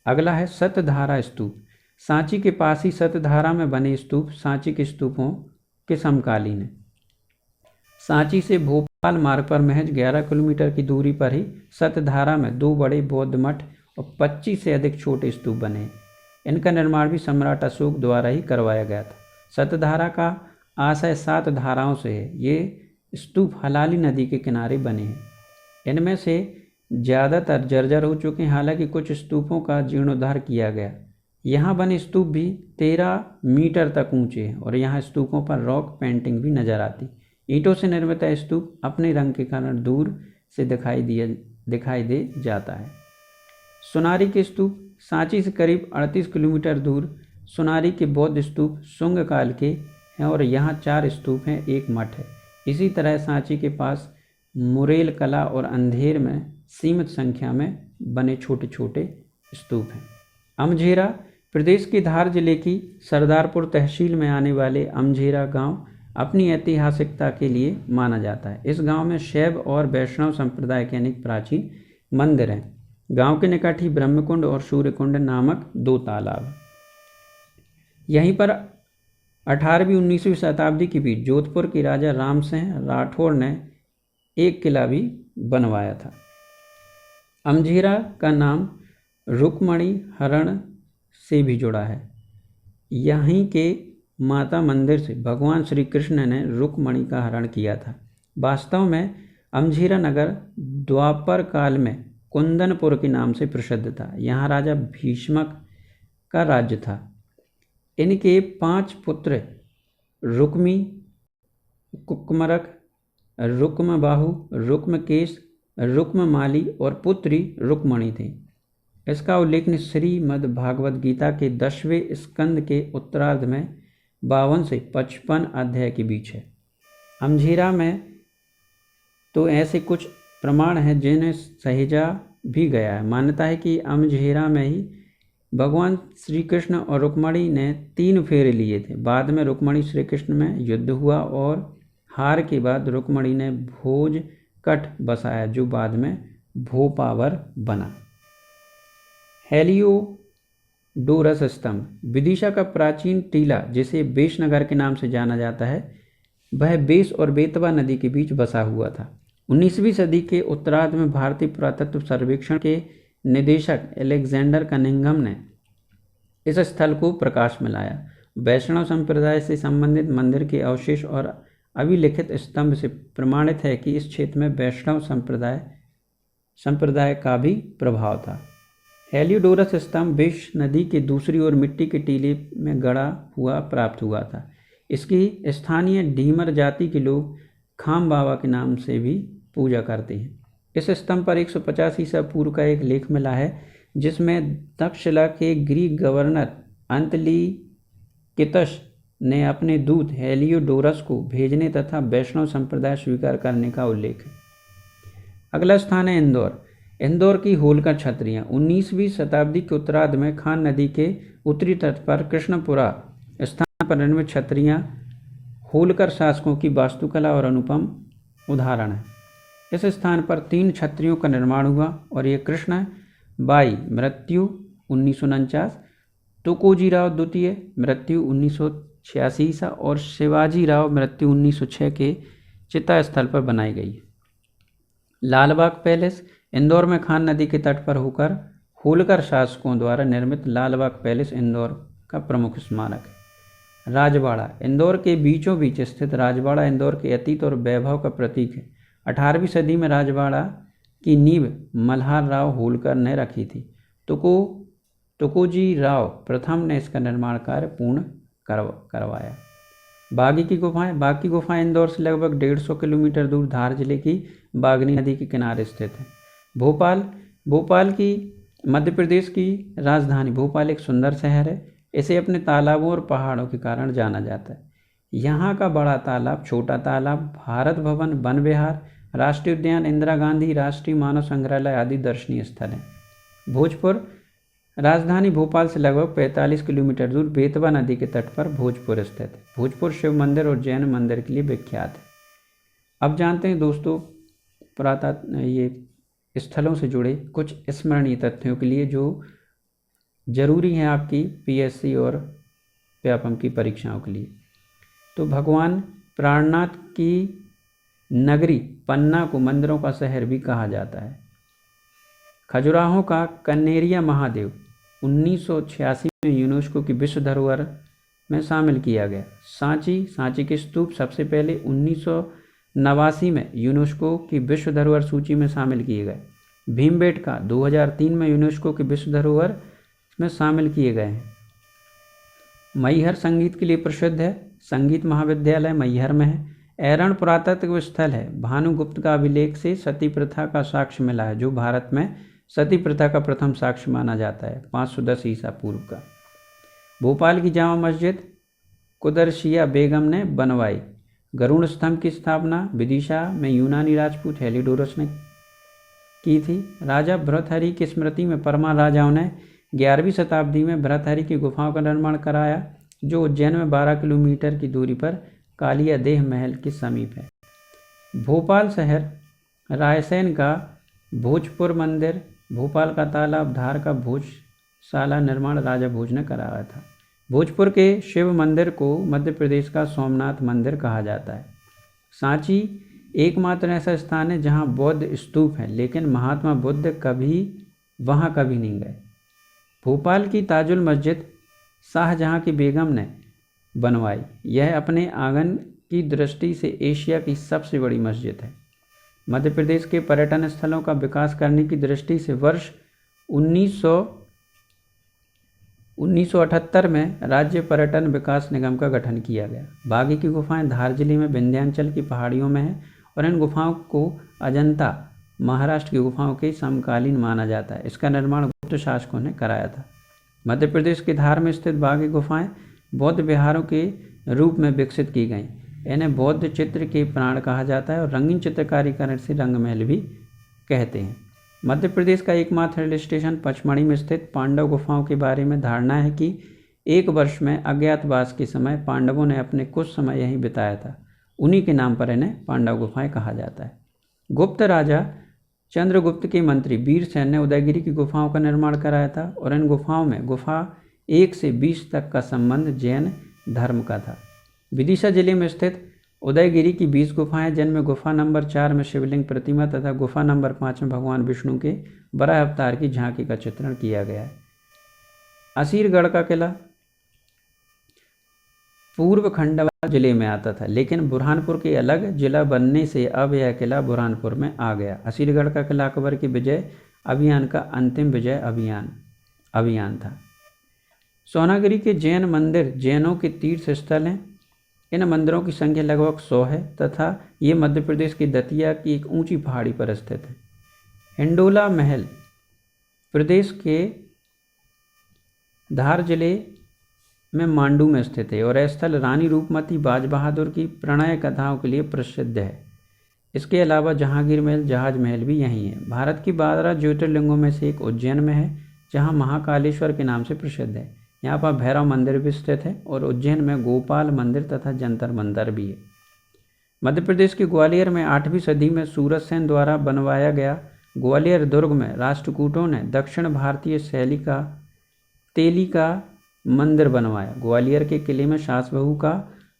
अगला है सतधारा स्तूप। सांची के पास ही सतधारा में बने स्तूप सांची के स्तूपों के समकालीन है। सांची से भोपाल मार्ग पर महज 11 किलोमीटर की दूरी पर ही सतधारा में 2 बड़े बौद्ध मठ और 25 से अधिक छोटे स्तूप बने हैं। इनका निर्माण भी सम्राट अशोक द्वारा ही करवाया गया था। सतधारा का आशय 7 धाराओं से है। ये स्तूप हलाली नदी के किनारे बने हैं। इनमें से ज़्यादातर जर्जर हो चुके हैं, हालांकि कुछ स्तूपों का जीर्णोद्धार किया गया। यहाँ बने स्तूप भी 13 मीटर तक ऊंचे हैं और यहाँ स्तूपों पर रॉक पेंटिंग भी नजर आती। ईंटों से निर्मित स्तूप अपने रंग के कारण दूर से दिखाई दे जाता है। सोनारी के स्तूप सांची से करीब 38 किलोमीटर दूर सोनारी के बौद्ध स्तूप शुंग काल के हैं और यहाँ 4 स्तूप हैं, 1 मठ है। इसी तरह सांची के पास मुरेल कला और अंधेर में सीमित संख्या में बने छोटे छोटे स्तूप हैं। अमझेरा प्रदेश के धार जिले की सरदारपुर तहसील में आने वाले अमझेरा गांव अपनी ऐतिहासिकता के लिए माना जाता है। इस गांव में शैव और वैष्णव संप्रदाय के अनेक प्राचीन मंदिर हैं। गांव के निकट ही ब्रह्मकुंड और सूर्यकुंड नामक 2 तालाब। यहीं पर 18वीं 19वीं शताब्दी के बीच जोधपुर के राजा राम सिंह राठौड़ ने एक किला भी बनवाया था। अमझेरा का नाम रुक्मणी हरण से भी जुड़ा है। यहीं के माता मंदिर से भगवान श्री कृष्ण ने रुक्मणी का हरण किया था। वास्तव में अमझेरा नगर द्वापर काल में कुंदनपुर के नाम से प्रसिद्ध था। यहाँ राजा भीष्मक का राज्य था। इनके 5 पुत्र रुक्मी, कुकमरक, रुक्मबाहु, रुक्मकेश, रुक्ममाली और पुत्री रुक्मणी थी। इसका उल्लेख श्रीमद् भागवत गीता के 10वें स्कंद के उत्तरार्ध में 52 से 55 अध्याय के बीच है। अमझेरा में तो ऐसे कुछ प्रमाण हैं जिन्हें सहेजा भी गया है। मान्यता है कि अमझेरा में ही भगवान श्री कृष्ण और रुक्मणी ने 3 फेरे लिए थे। बाद में रुक्मणी श्री कृष्ण में युद्ध हुआ और हार के बाद रुक्मणी ने भोजकट बसाया, जो बाद में भोपावर बना। हेलियोडोरस स्तंभ विदिशा का प्राचीन टीला, जिसे बेशनगर के नाम से जाना जाता है, वह बेस और बेतवा नदी के बीच बसा हुआ था। 19वीं सदी के उत्तरार्ध में भारतीय पुरातत्व सर्वेक्षण के निदेशक अलेक्जेंडर कनिंघम ने इस स्थल को प्रकाश में लाया। वैष्णव संप्रदाय से संबंधित मंदिर के अवशेष और अभिलिखित स्तंभ से प्रमाणित है कि इस क्षेत्र में वैष्णव संप्रदाय का भी प्रभाव था। हेलियोडोरस स्तंभ विश नदी के दूसरी ओर मिट्टी के टीले में गड़ा हुआ प्राप्त हुआ था। इसकी स्थानीय ढीमर जाति के लोग खाम बाबा के नाम से भी पूजा करते हैं। इस स्तंभ पर 150 ईसा पूर्व का एक लेख मिला है जिसमें तक्षशिला के ग्रीक गवर्नर अंतलीकितस ने अपने दूत हेलियोडोरस को भेजने तथा वैष्णव संप्रदाय स्वीकार करने का उल्लेख है। अगला स्थान है इंदौर। इंदौर की होलकर छतरियाँ 19वीं शताब्दी के उत्तरार्ध में खान नदी के उत्तरी तट पर कृष्णपुरा स्थान पर निर्मित छतरियाँ होलकर शासकों की वास्तुकला और अनुपम उदाहरण है। इस स्थान पर 3 छतरियों का निर्माण हुआ और ये कृष्ण बाई मृत्यु 1949, तुकोजीराव द्वितीय मृत्यु 1986 ईसा और शिवाजी राव मृत्यु 1906 के चिता स्थल पर बनाई गई है। लालबाग पैलेस इंदौर में खान नदी के तट पर होकर होलकर शासकों द्वारा निर्मित लालबाग पैलेस इंदौर का प्रमुख स्मारक है। राजवाड़ा इंदौर के बीचों बीच स्थित राजवाड़ा इंदौर के अतीत और वैभव का प्रतीक है। 18वीं सदी में राजवाड़ा की नींव मल्हार राव होलकर ने रखी थी। तुकोजी राव प्रथम ने इसका निर्माण कार्य पूर्ण करवाया। बागी की गुफाएं इंदौर से लगभग 150 किलोमीटर दूर धार जिले की बागनी नदी के किनारे स्थित है। भोपाल की मध्य प्रदेश की राजधानी भोपाल एक सुंदर शहर है। इसे अपने तालाबों और पहाड़ों के कारण जाना जाता है। यहाँ का बड़ा तालाब, छोटा तालाब, भारत भवन, वन विहार, राष्ट्रीय उद्यान, इंदिरा गांधी राष्ट्रीय मानव संग्रहालय आदि दर्शनीय स्थल हैं। भोजपुर राजधानी भोपाल से लगभग 45 किलोमीटर दूर बेतवा नदी के तट पर भोजपुर स्थित है। भोजपुर शिव मंदिर और जैन मंदिर के लिए विख्यात है। अब जानते हैं दोस्तों ये स्थलों से जुड़े कुछ स्मरणीय तथ्यों के लिए जो जरूरी हैं आपकी पीएससी और व्यापम की परीक्षाओं के लिए। तो भगवान प्राणनाथ की नगरी पन्ना को मंदिरों का शहर भी कहा जाता है। खजुराहो का कन्नेरिया महादेव 1986 में यूनेस्को की विश्व धरोहर में शामिल किया गया। सांची के स्तूप सबसे पहले 1989 में यूनेस्को की विश्व धरोहर सूची में शामिल किए गए। भीमबेटका 2003 में यूनेस्को की विश्व धरोहर में शामिल किए गए हैं। मैहर संगीत के लिए प्रसिद्ध है। संगीत महाविद्यालय मैहर में है। ऐरण पुरातत्व स्थल है। भानुगुप्त का अभिलेख से सती प्रथा का साक्ष्य मिला है, जो भारत में सती प्रथा का प्रथम साक्ष्य माना जाता है, 510 ईसा पूर्व का। भोपाल की जामा मस्जिद कुदरशिया बेगम ने बनवाई। गरुड़ स्तंभ की स्थापना विदिशा में यूनानी राजपूत हेलियोडोरस ने की थी। राजा भर्तृहरि की स्मृति में परमार राजाओं ने 11वीं शताब्दी में भर्तृहरि की गुफाओं का निर्माण कराया, जो उज्जैन में 12 किलोमीटर की दूरी पर कालिया देह महल के समीप है। भोपाल शहर, रायसेन का भोजपुर मंदिर, भोपाल का तालाब, धार का भोजशाला निर्माण राजा भोज ने कराया था। भोजपुर के शिव मंदिर को मध्य प्रदेश का सोमनाथ मंदिर कहा जाता है। सांची एकमात्र ऐसा स्थान है जहां बौद्ध स्तूप है, लेकिन महात्मा बुद्ध वहां कभी नहीं गए। भोपाल की ताजुल मस्जिद शाहजहां की बेगम ने बनवाई। यह अपने आंगन की दृष्टि से एशिया की सबसे बड़ी मस्जिद है। मध्य प्रदेश के पर्यटन स्थलों का विकास करने की दृष्टि से वर्ष 1978 में राज्य पर्यटन विकास निगम का गठन किया गया। बागी की गुफाएं धार जिले में विंध्याचल की पहाड़ियों में है और इन गुफाओं को अजंता महाराष्ट्र की गुफाओं के समकालीन माना जाता है। इसका निर्माण गुप्त शासकों ने कराया था। मध्य प्रदेश के धार में स्थित बागी गुफाएं बौद्ध विहारों के रूप में विकसित की गईं। इन्हें बौद्ध चित्र के प्राण कहा जाता है और रंगीन चित्रकारी करने से रंगमहल भी कहते हैं। मध्य प्रदेश का एकमात्र हिल स्टेशन पचमढ़ी में स्थित पांडव गुफाओं के बारे में धारणा है कि एक वर्ष में अज्ञातवास के समय पांडवों ने अपने कुछ समय यहीं बिताया था। उन्हीं के नाम पर इन्हें पांडव गुफाएं कहा जाता है। गुप्त राजा चंद्रगुप्त के मंत्री वीरसेन ने उदयगिरी की गुफाओं का निर्माण कराया था और इन गुफाओं में गुफा 1 से 20 तक का संबंध जैन धर्म का था। विदिशा जिले में स्थित उदयगिरी की 20 गुफाएं, जिनमें गुफा नंबर 4 में शिवलिंग प्रतिमा तथा गुफा नंबर 5 में भगवान विष्णु के बराह अवतार की झांकी का चित्रण किया गया है। असीरगढ़ का किला पूर्व खंडवा जिले में आता था, लेकिन बुरहानपुर के अलग जिला बनने से अब यह किला बुरहानपुर में आ गया। असीरगढ़ का किला अकबर की विजय अभियान का अंतिम विजय अभियान था। सोनागिरी के जैन मंदिर जैनों के तीर्थ स्थल हैं। इन मंदिरों की संख्या लगभग 100 है तथा ये मध्य प्रदेश की दतिया की एक ऊंची पहाड़ी पर स्थित है। हिंडोला महल प्रदेश के धार जिले में मांडू में स्थित है और यह स्थल रानी रूपमती बाज बहादुर की प्रणय कथाओं के लिए प्रसिद्ध है। इसके अलावा जहांगीर महल, जहाज महल भी यहीं है। भारत की 12 ज्योतिर्लिंगों में से एक उज्जैन में है, जहां महाकालेश्वर के नाम से प्रसिद्ध है। यहाँ पर भैरव मंदिर भी स्थित है और उज्जैन में गोपाल मंदिर तथा जंतर मंतर भी है। मध्य प्रदेश के ग्वालियर में 8वीं सदी में सूरजसेन द्वारा बनवाया गया ग्वालियर दुर्ग में राष्ट्रकूटों ने दक्षिण भारतीय शैली का तेली का मंदिर बनवाया। ग्वालियर के किले में सास बहू का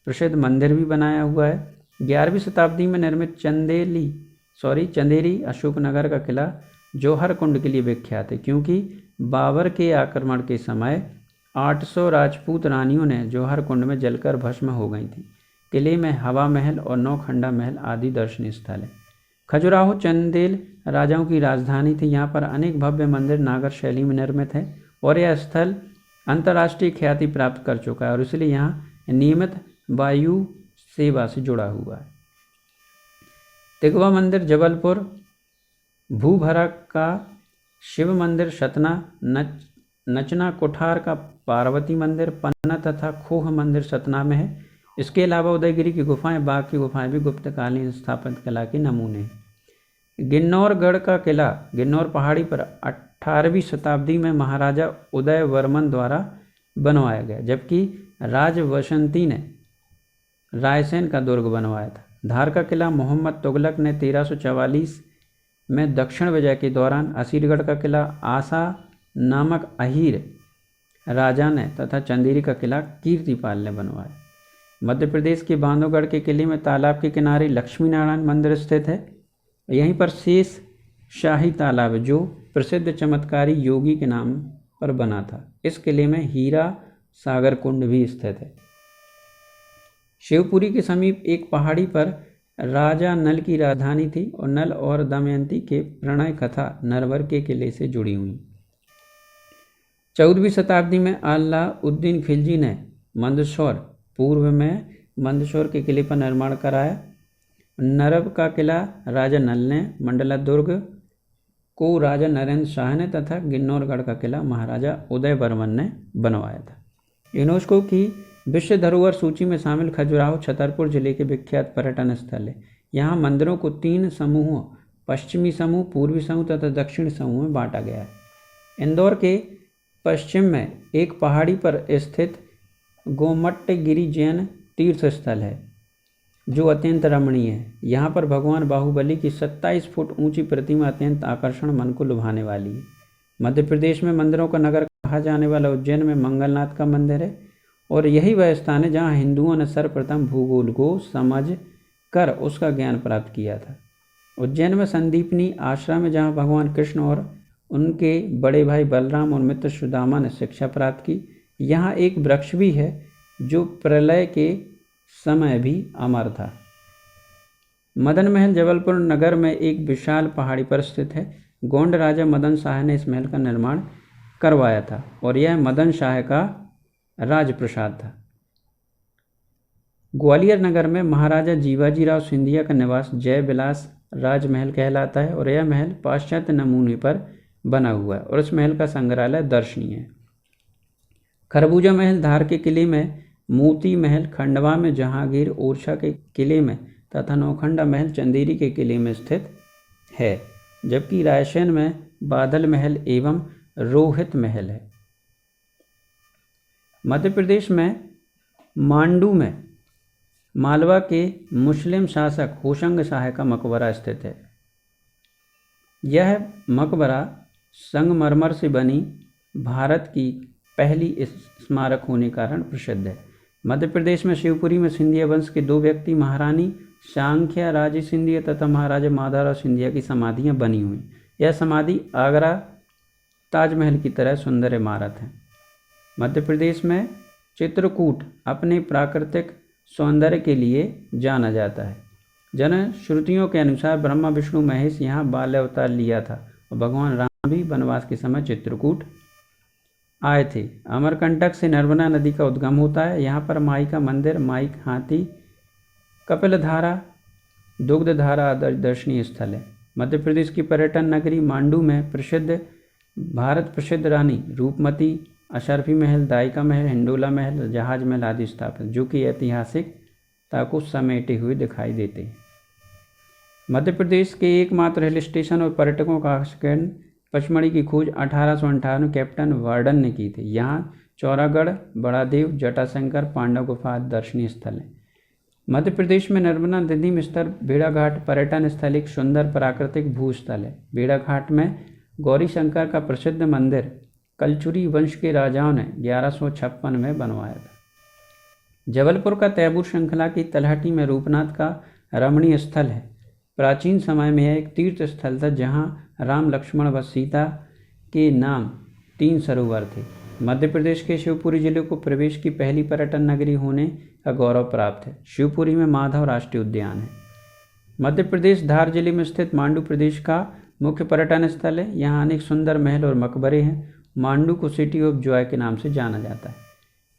प्रसिद्ध मंदिर भी बनाया हुआ है। 11वीं शताब्दी में निर्मित चंदेरी अशोकनगर का किला जौहर कुंड के लिए विख्यात है, क्योंकि बाबर के आक्रमण के समय 800 राजपूत रानियों ने जौहर कुंड में जलकर भस्म हो गई थी। किले में हवा महल और नौखंडा महल आदि दर्शनीय स्थल है। खजुराहो चंदेल राजाओं की राजधानी थी। यहाँ पर अनेक भव्य मंदिर नागर शैली में निर्मित है और यह स्थल अंतर्राष्ट्रीय ख्याति प्राप्त कर चुका है और इसलिए यहाँ नियमित वायु सेवा से जुड़ा हुआ है। तिगवा मंदिर जबलपुर, भूभरा का शिव मंदिर सतना, नचना कोठार का पार्वती मंदिर पन्ना तथा खोह मंदिर सतना में है। इसके अलावा उदयगिरी की गुफाएं, बाघ की गुफाएं भी गुप्तकालीन स्थापत्य कला के नमूने हैं। गिन्नौरगढ़ का किला गिन्नौर पहाड़ी पर 18वीं शताब्दी में महाराजा उदय वर्मन द्वारा बनवाया गया, जबकि राजवसंती ने रायसेन का दुर्ग बनवाया था। धार का किला मोहम्मद तुगलक ने 1344 में दक्षिण विजय के दौरान, असीरगढ़ का किला आसा नामक अहीर राजा ने तथा चंदेरी का किला कीर्तिपाल ने बनवाया। मध्य प्रदेश के बांधवगढ़ के किले में तालाब के किनारे लक्ष्मी नारायण मंदिर स्थित है। यहीं पर शेष शाही तालाब है, जो प्रसिद्ध चमत्कारी योगी के नाम पर बना था। इस किले में हीरा सागर कुंड भी स्थित है। शिवपुरी के समीप एक पहाड़ी पर राजा नल की राजधानी थी और नल और दमयंती के प्रणय कथा नरवर के किले से जुड़ी हुई। 14वीं शताब्दी में अलाउद्दीन खिलजी ने मंदसौर पूर्व में मंदसौर के किले पर निर्माण कराया। नरव का किला राजा नल ने, मंडला दुर्ग को राजा नरेंद्र शाह ने तथा गिन्नौरगढ़ का किला महाराजा उदय वर्मन ने बनवाया था। यूनेस्को की विश्व धरोहर सूची में शामिल खजुराहो छतरपुर जिले के विख्यात पर्यटन स्थल है। यहाँ मंदिरों को 3 समूहों, पश्चिमी समूह, पूर्वी समूह तथा दक्षिणी समूह में बांटा गया है। इंदौर के पश्चिम में एक पहाड़ी पर स्थित गोमट्टगिरी जैन तीर्थ स्थल है, जो अत्यंत रमणीय है। यहाँ पर भगवान बाहुबली की 27 फुट ऊंची प्रतिमा अत्यंत आकर्षण, मन को लुभाने वाली है। मध्य प्रदेश में मंदिरों का नगर कहा जाने वाला उज्जैन में मंगलनाथ का मंदिर है और यही वह स्थान है जहाँ हिंदुओं ने सर्वप्रथम भूगोल को समझ कर उसका ज्ञान प्राप्त किया था। उज्जैन में संदीपनी आश्रम है, जहाँ भगवान कृष्ण और उनके बड़े भाई बलराम और मित्र सुदामा ने शिक्षा प्राप्त की। यहाँ एक वृक्ष भी है जो प्रलय के समय भी अमर था। मदन महल जबलपुर नगर में एक विशाल पहाड़ी पर स्थित है। गोंड राजा मदन शाह ने इस महल का निर्माण करवाया था और यह मदन शाह का राजप्रसाद था। ग्वालियर नगर में महाराजा जीवाजीराव सिंधिया का निवास जय विलास राजमहल कहलाता है और यह महल पाश्चात्य नमूने पर बना हुआ है और इस महल का संग्रहालय दर्शनीय है। खरबूजा महल धार के किले में, मोती महल खंडवा में, जहांगीर ओरछा के किले में तथा नौखंडा महल चंदेरी के किले में स्थित है, जबकि रायसेन में बादल महल एवं रोहित महल है। मध्य प्रदेश में मांडू में मालवा के मुस्लिम शासक होशंग शाह का मकबरा स्थित है। यह मकबरा संगमरमर से बनी भारत की पहली स्मारक होने के कारण प्रसिद्ध है। मध्य प्रदेश में शिवपुरी में सिंधिया वंश के 2 व्यक्ति, महारानी सांख्या राजे सिंधिया तथा महाराजा माधवराव सिंधिया की समाधियां बनी हुई। यह समाधि आगरा ताजमहल की तरह सुंदर इमारत है। मध्य प्रदेश में चित्रकूट अपने प्राकृतिक सौंदर्य के लिए जाना जाता है। जन श्रुतियों के अनुसार ब्रह्मा विष्णु महेश यहाँ बाल्य अवतार लिया था और भगवान राम भी वनवास के समय चित्रकूट आए थे। अमरकंटक से नर्मदा नदी का उद्गम होता है। यहाँ पर माई का मंदिर, माई हाथी, कपिलधारा, दुग्धधारा आदि दर्शनीय स्थल है। मध्य प्रदेश की पर्यटन नगरी मांडू में भारत प्रसिद्ध रानी रूपमती, अशरफी महल, दायका महल, हिंडोला महल, जहाज महल आदि स्थापित, जो कि ऐतिहासिकता को समेटे हुए दिखाई देते हैं। मध्य प्रदेश के एकमात्र हिल स्टेशन और पर्यटकों का आकर्षण पचमढ़ी की खोज 1858 कैप्टन वार्डन ने की थी। यहाँ चौरागढ़, बड़ादेव, जटाशंकर, पांडव गुफा दर्शनीय स्थल हैं। मध्य प्रदेश में नर्मदा नदी में स्थित भेड़ाघाट पर्यटन स्थल एक सुंदर प्राकृतिक भूस्थल है। भेड़ाघाट में गौरी शंकर का प्रसिद्ध मंदिर कलचुरी वंश के राजाओं ने 1156 में बनवाया था। जबलपुर का तैमूर श्रृंखला की तलहटी में रूपनाथ का रमणीय स्थल है। प्राचीन समय में यह एक तीर्थ स्थल था जहाँ राम, लक्ष्मण व सीता के नाम 3 सरोवर थे। मध्य प्रदेश के शिवपुरी जिले को प्रदेश की पहली पर्यटन नगरी होने का गौरव प्राप्त है। शिवपुरी में माधव राष्ट्रीय उद्यान है। मध्य प्रदेश धार जिले में स्थित मांडू प्रदेश का मुख्य पर्यटन स्थल है। यहाँ अनेक सुंदर महल और मकबरे हैं। मांडू को सिटी ऑफ जॉय के नाम से जाना जाता है।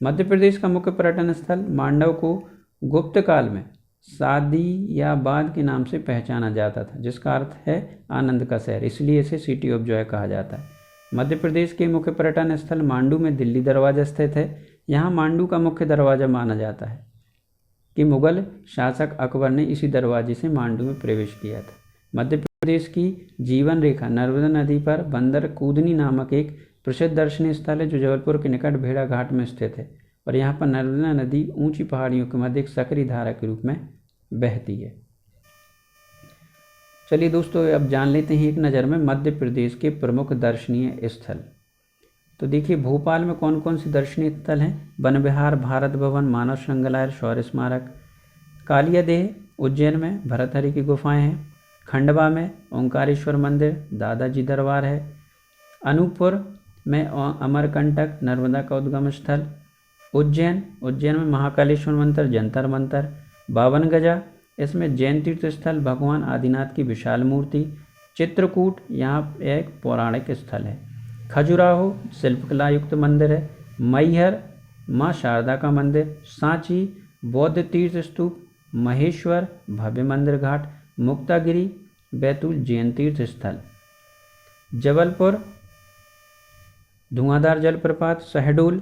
मध्य प्रदेश का मुख्य पर्यटन स्थल मांडव को गुप्त काल में सादियाबाद के नाम से पहचाना जाता था, जिसका अर्थ है आनंद का शहर, इसलिए इसे सिटी ऑफ जॉय कहा जाता है। मध्य प्रदेश के मुख्य पर्यटन स्थल मांडू में दिल्ली दरवाजा स्थित है। यहाँ मांडू का मुख्य दरवाजा माना जाता है कि मुगल शासक अकबर ने इसी दरवाजे से मांडू में प्रवेश किया था। मध्य प्रदेश की जीवन रेखा नर्मदा नदी पर बंदर कूदनी नामक एक प्रसिद्ध दर्शनीय स्थल है, जो जबलपुर के निकट भेड़ाघाट में स्थित है और यहाँ पर नर्मदा नदी ऊंची पहाड़ियों के मध्य एक सकरी धारा के रूप में बहती है। चलिए दोस्तों, अब जान लेते हैं एक नज़र में मध्य प्रदेश के प्रमुख दर्शनीय स्थल। तो देखिए, भोपाल में कौन कौन से दर्शनीय स्थल हैं? वन विहार, भारत भवन, मानव संग्रहालय, शौर्य स्मारक। कालिया देह उज्जैन में भरतहरि की गुफाएं हैं। खंडवा में ओंकारेश्वर मंदिर, दादाजी दरबार है। अनूपपुर में अमरकंटक, नर्मदा का उद्गम स्थल। उज्जैन में महाकालेश्वर मंदिर, जंतर मंतर। 52 गजा, इसमें जैन तीर्थ स्थल, भगवान आदिनाथ की विशाल मूर्ति। चित्रकूट, यहाँ एक पौराणिक स्थल है। खजुराहो शिल्पकला युक्त मंदिर है। मैहर, माँ शारदा का मंदिर। सांची, बौद्ध तीर्थ स्तूप। महेश्वर, भव्य मंदिर घाट। मुक्तागिरी, बैतूल जैन तीर्थ स्थल। जबलपुर, धुआंधार जलप्रपात। शहडोल,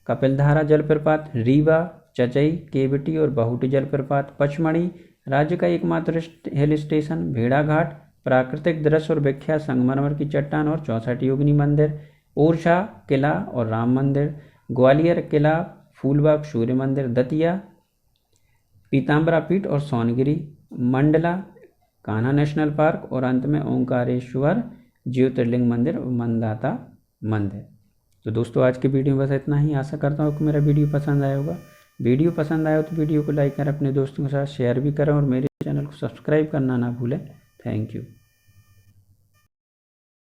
कपिलधारा जलप्रपात। रीवा, चचई, केवटी और बहुटी जलप्रपात। पचमढ़ी, राज्य का एकमात्र हिल स्टेशन। भेड़ाघाट, प्राकृतिक दृश्य और विख्यात संगमरमर की चट्टान और 64 योगिनी मंदिर। ओरछा, किला और राम मंदिर। ग्वालियर, किला, फूलबाग, सूर्य मंदिर। दतिया, पीताम्बरा पीठ और सोनगिरी। मंडला, कान्हा नेशनल पार्क और अंत में ओंकारेश्वर ज्योतिर्लिंग मंदिर और मंदाता मंदिर। तो दोस्तों, आज के वीडियो में बस इतना ही। आशा करता हूँ कि मेरा वीडियो पसंद आया होगा। वीडियो पसंद आया हो तो वीडियो को लाइक करें, अपने दोस्तों के साथ शेयर भी करें और मेरे चैनल को सब्सक्राइब करना ना भूलें। Thank you.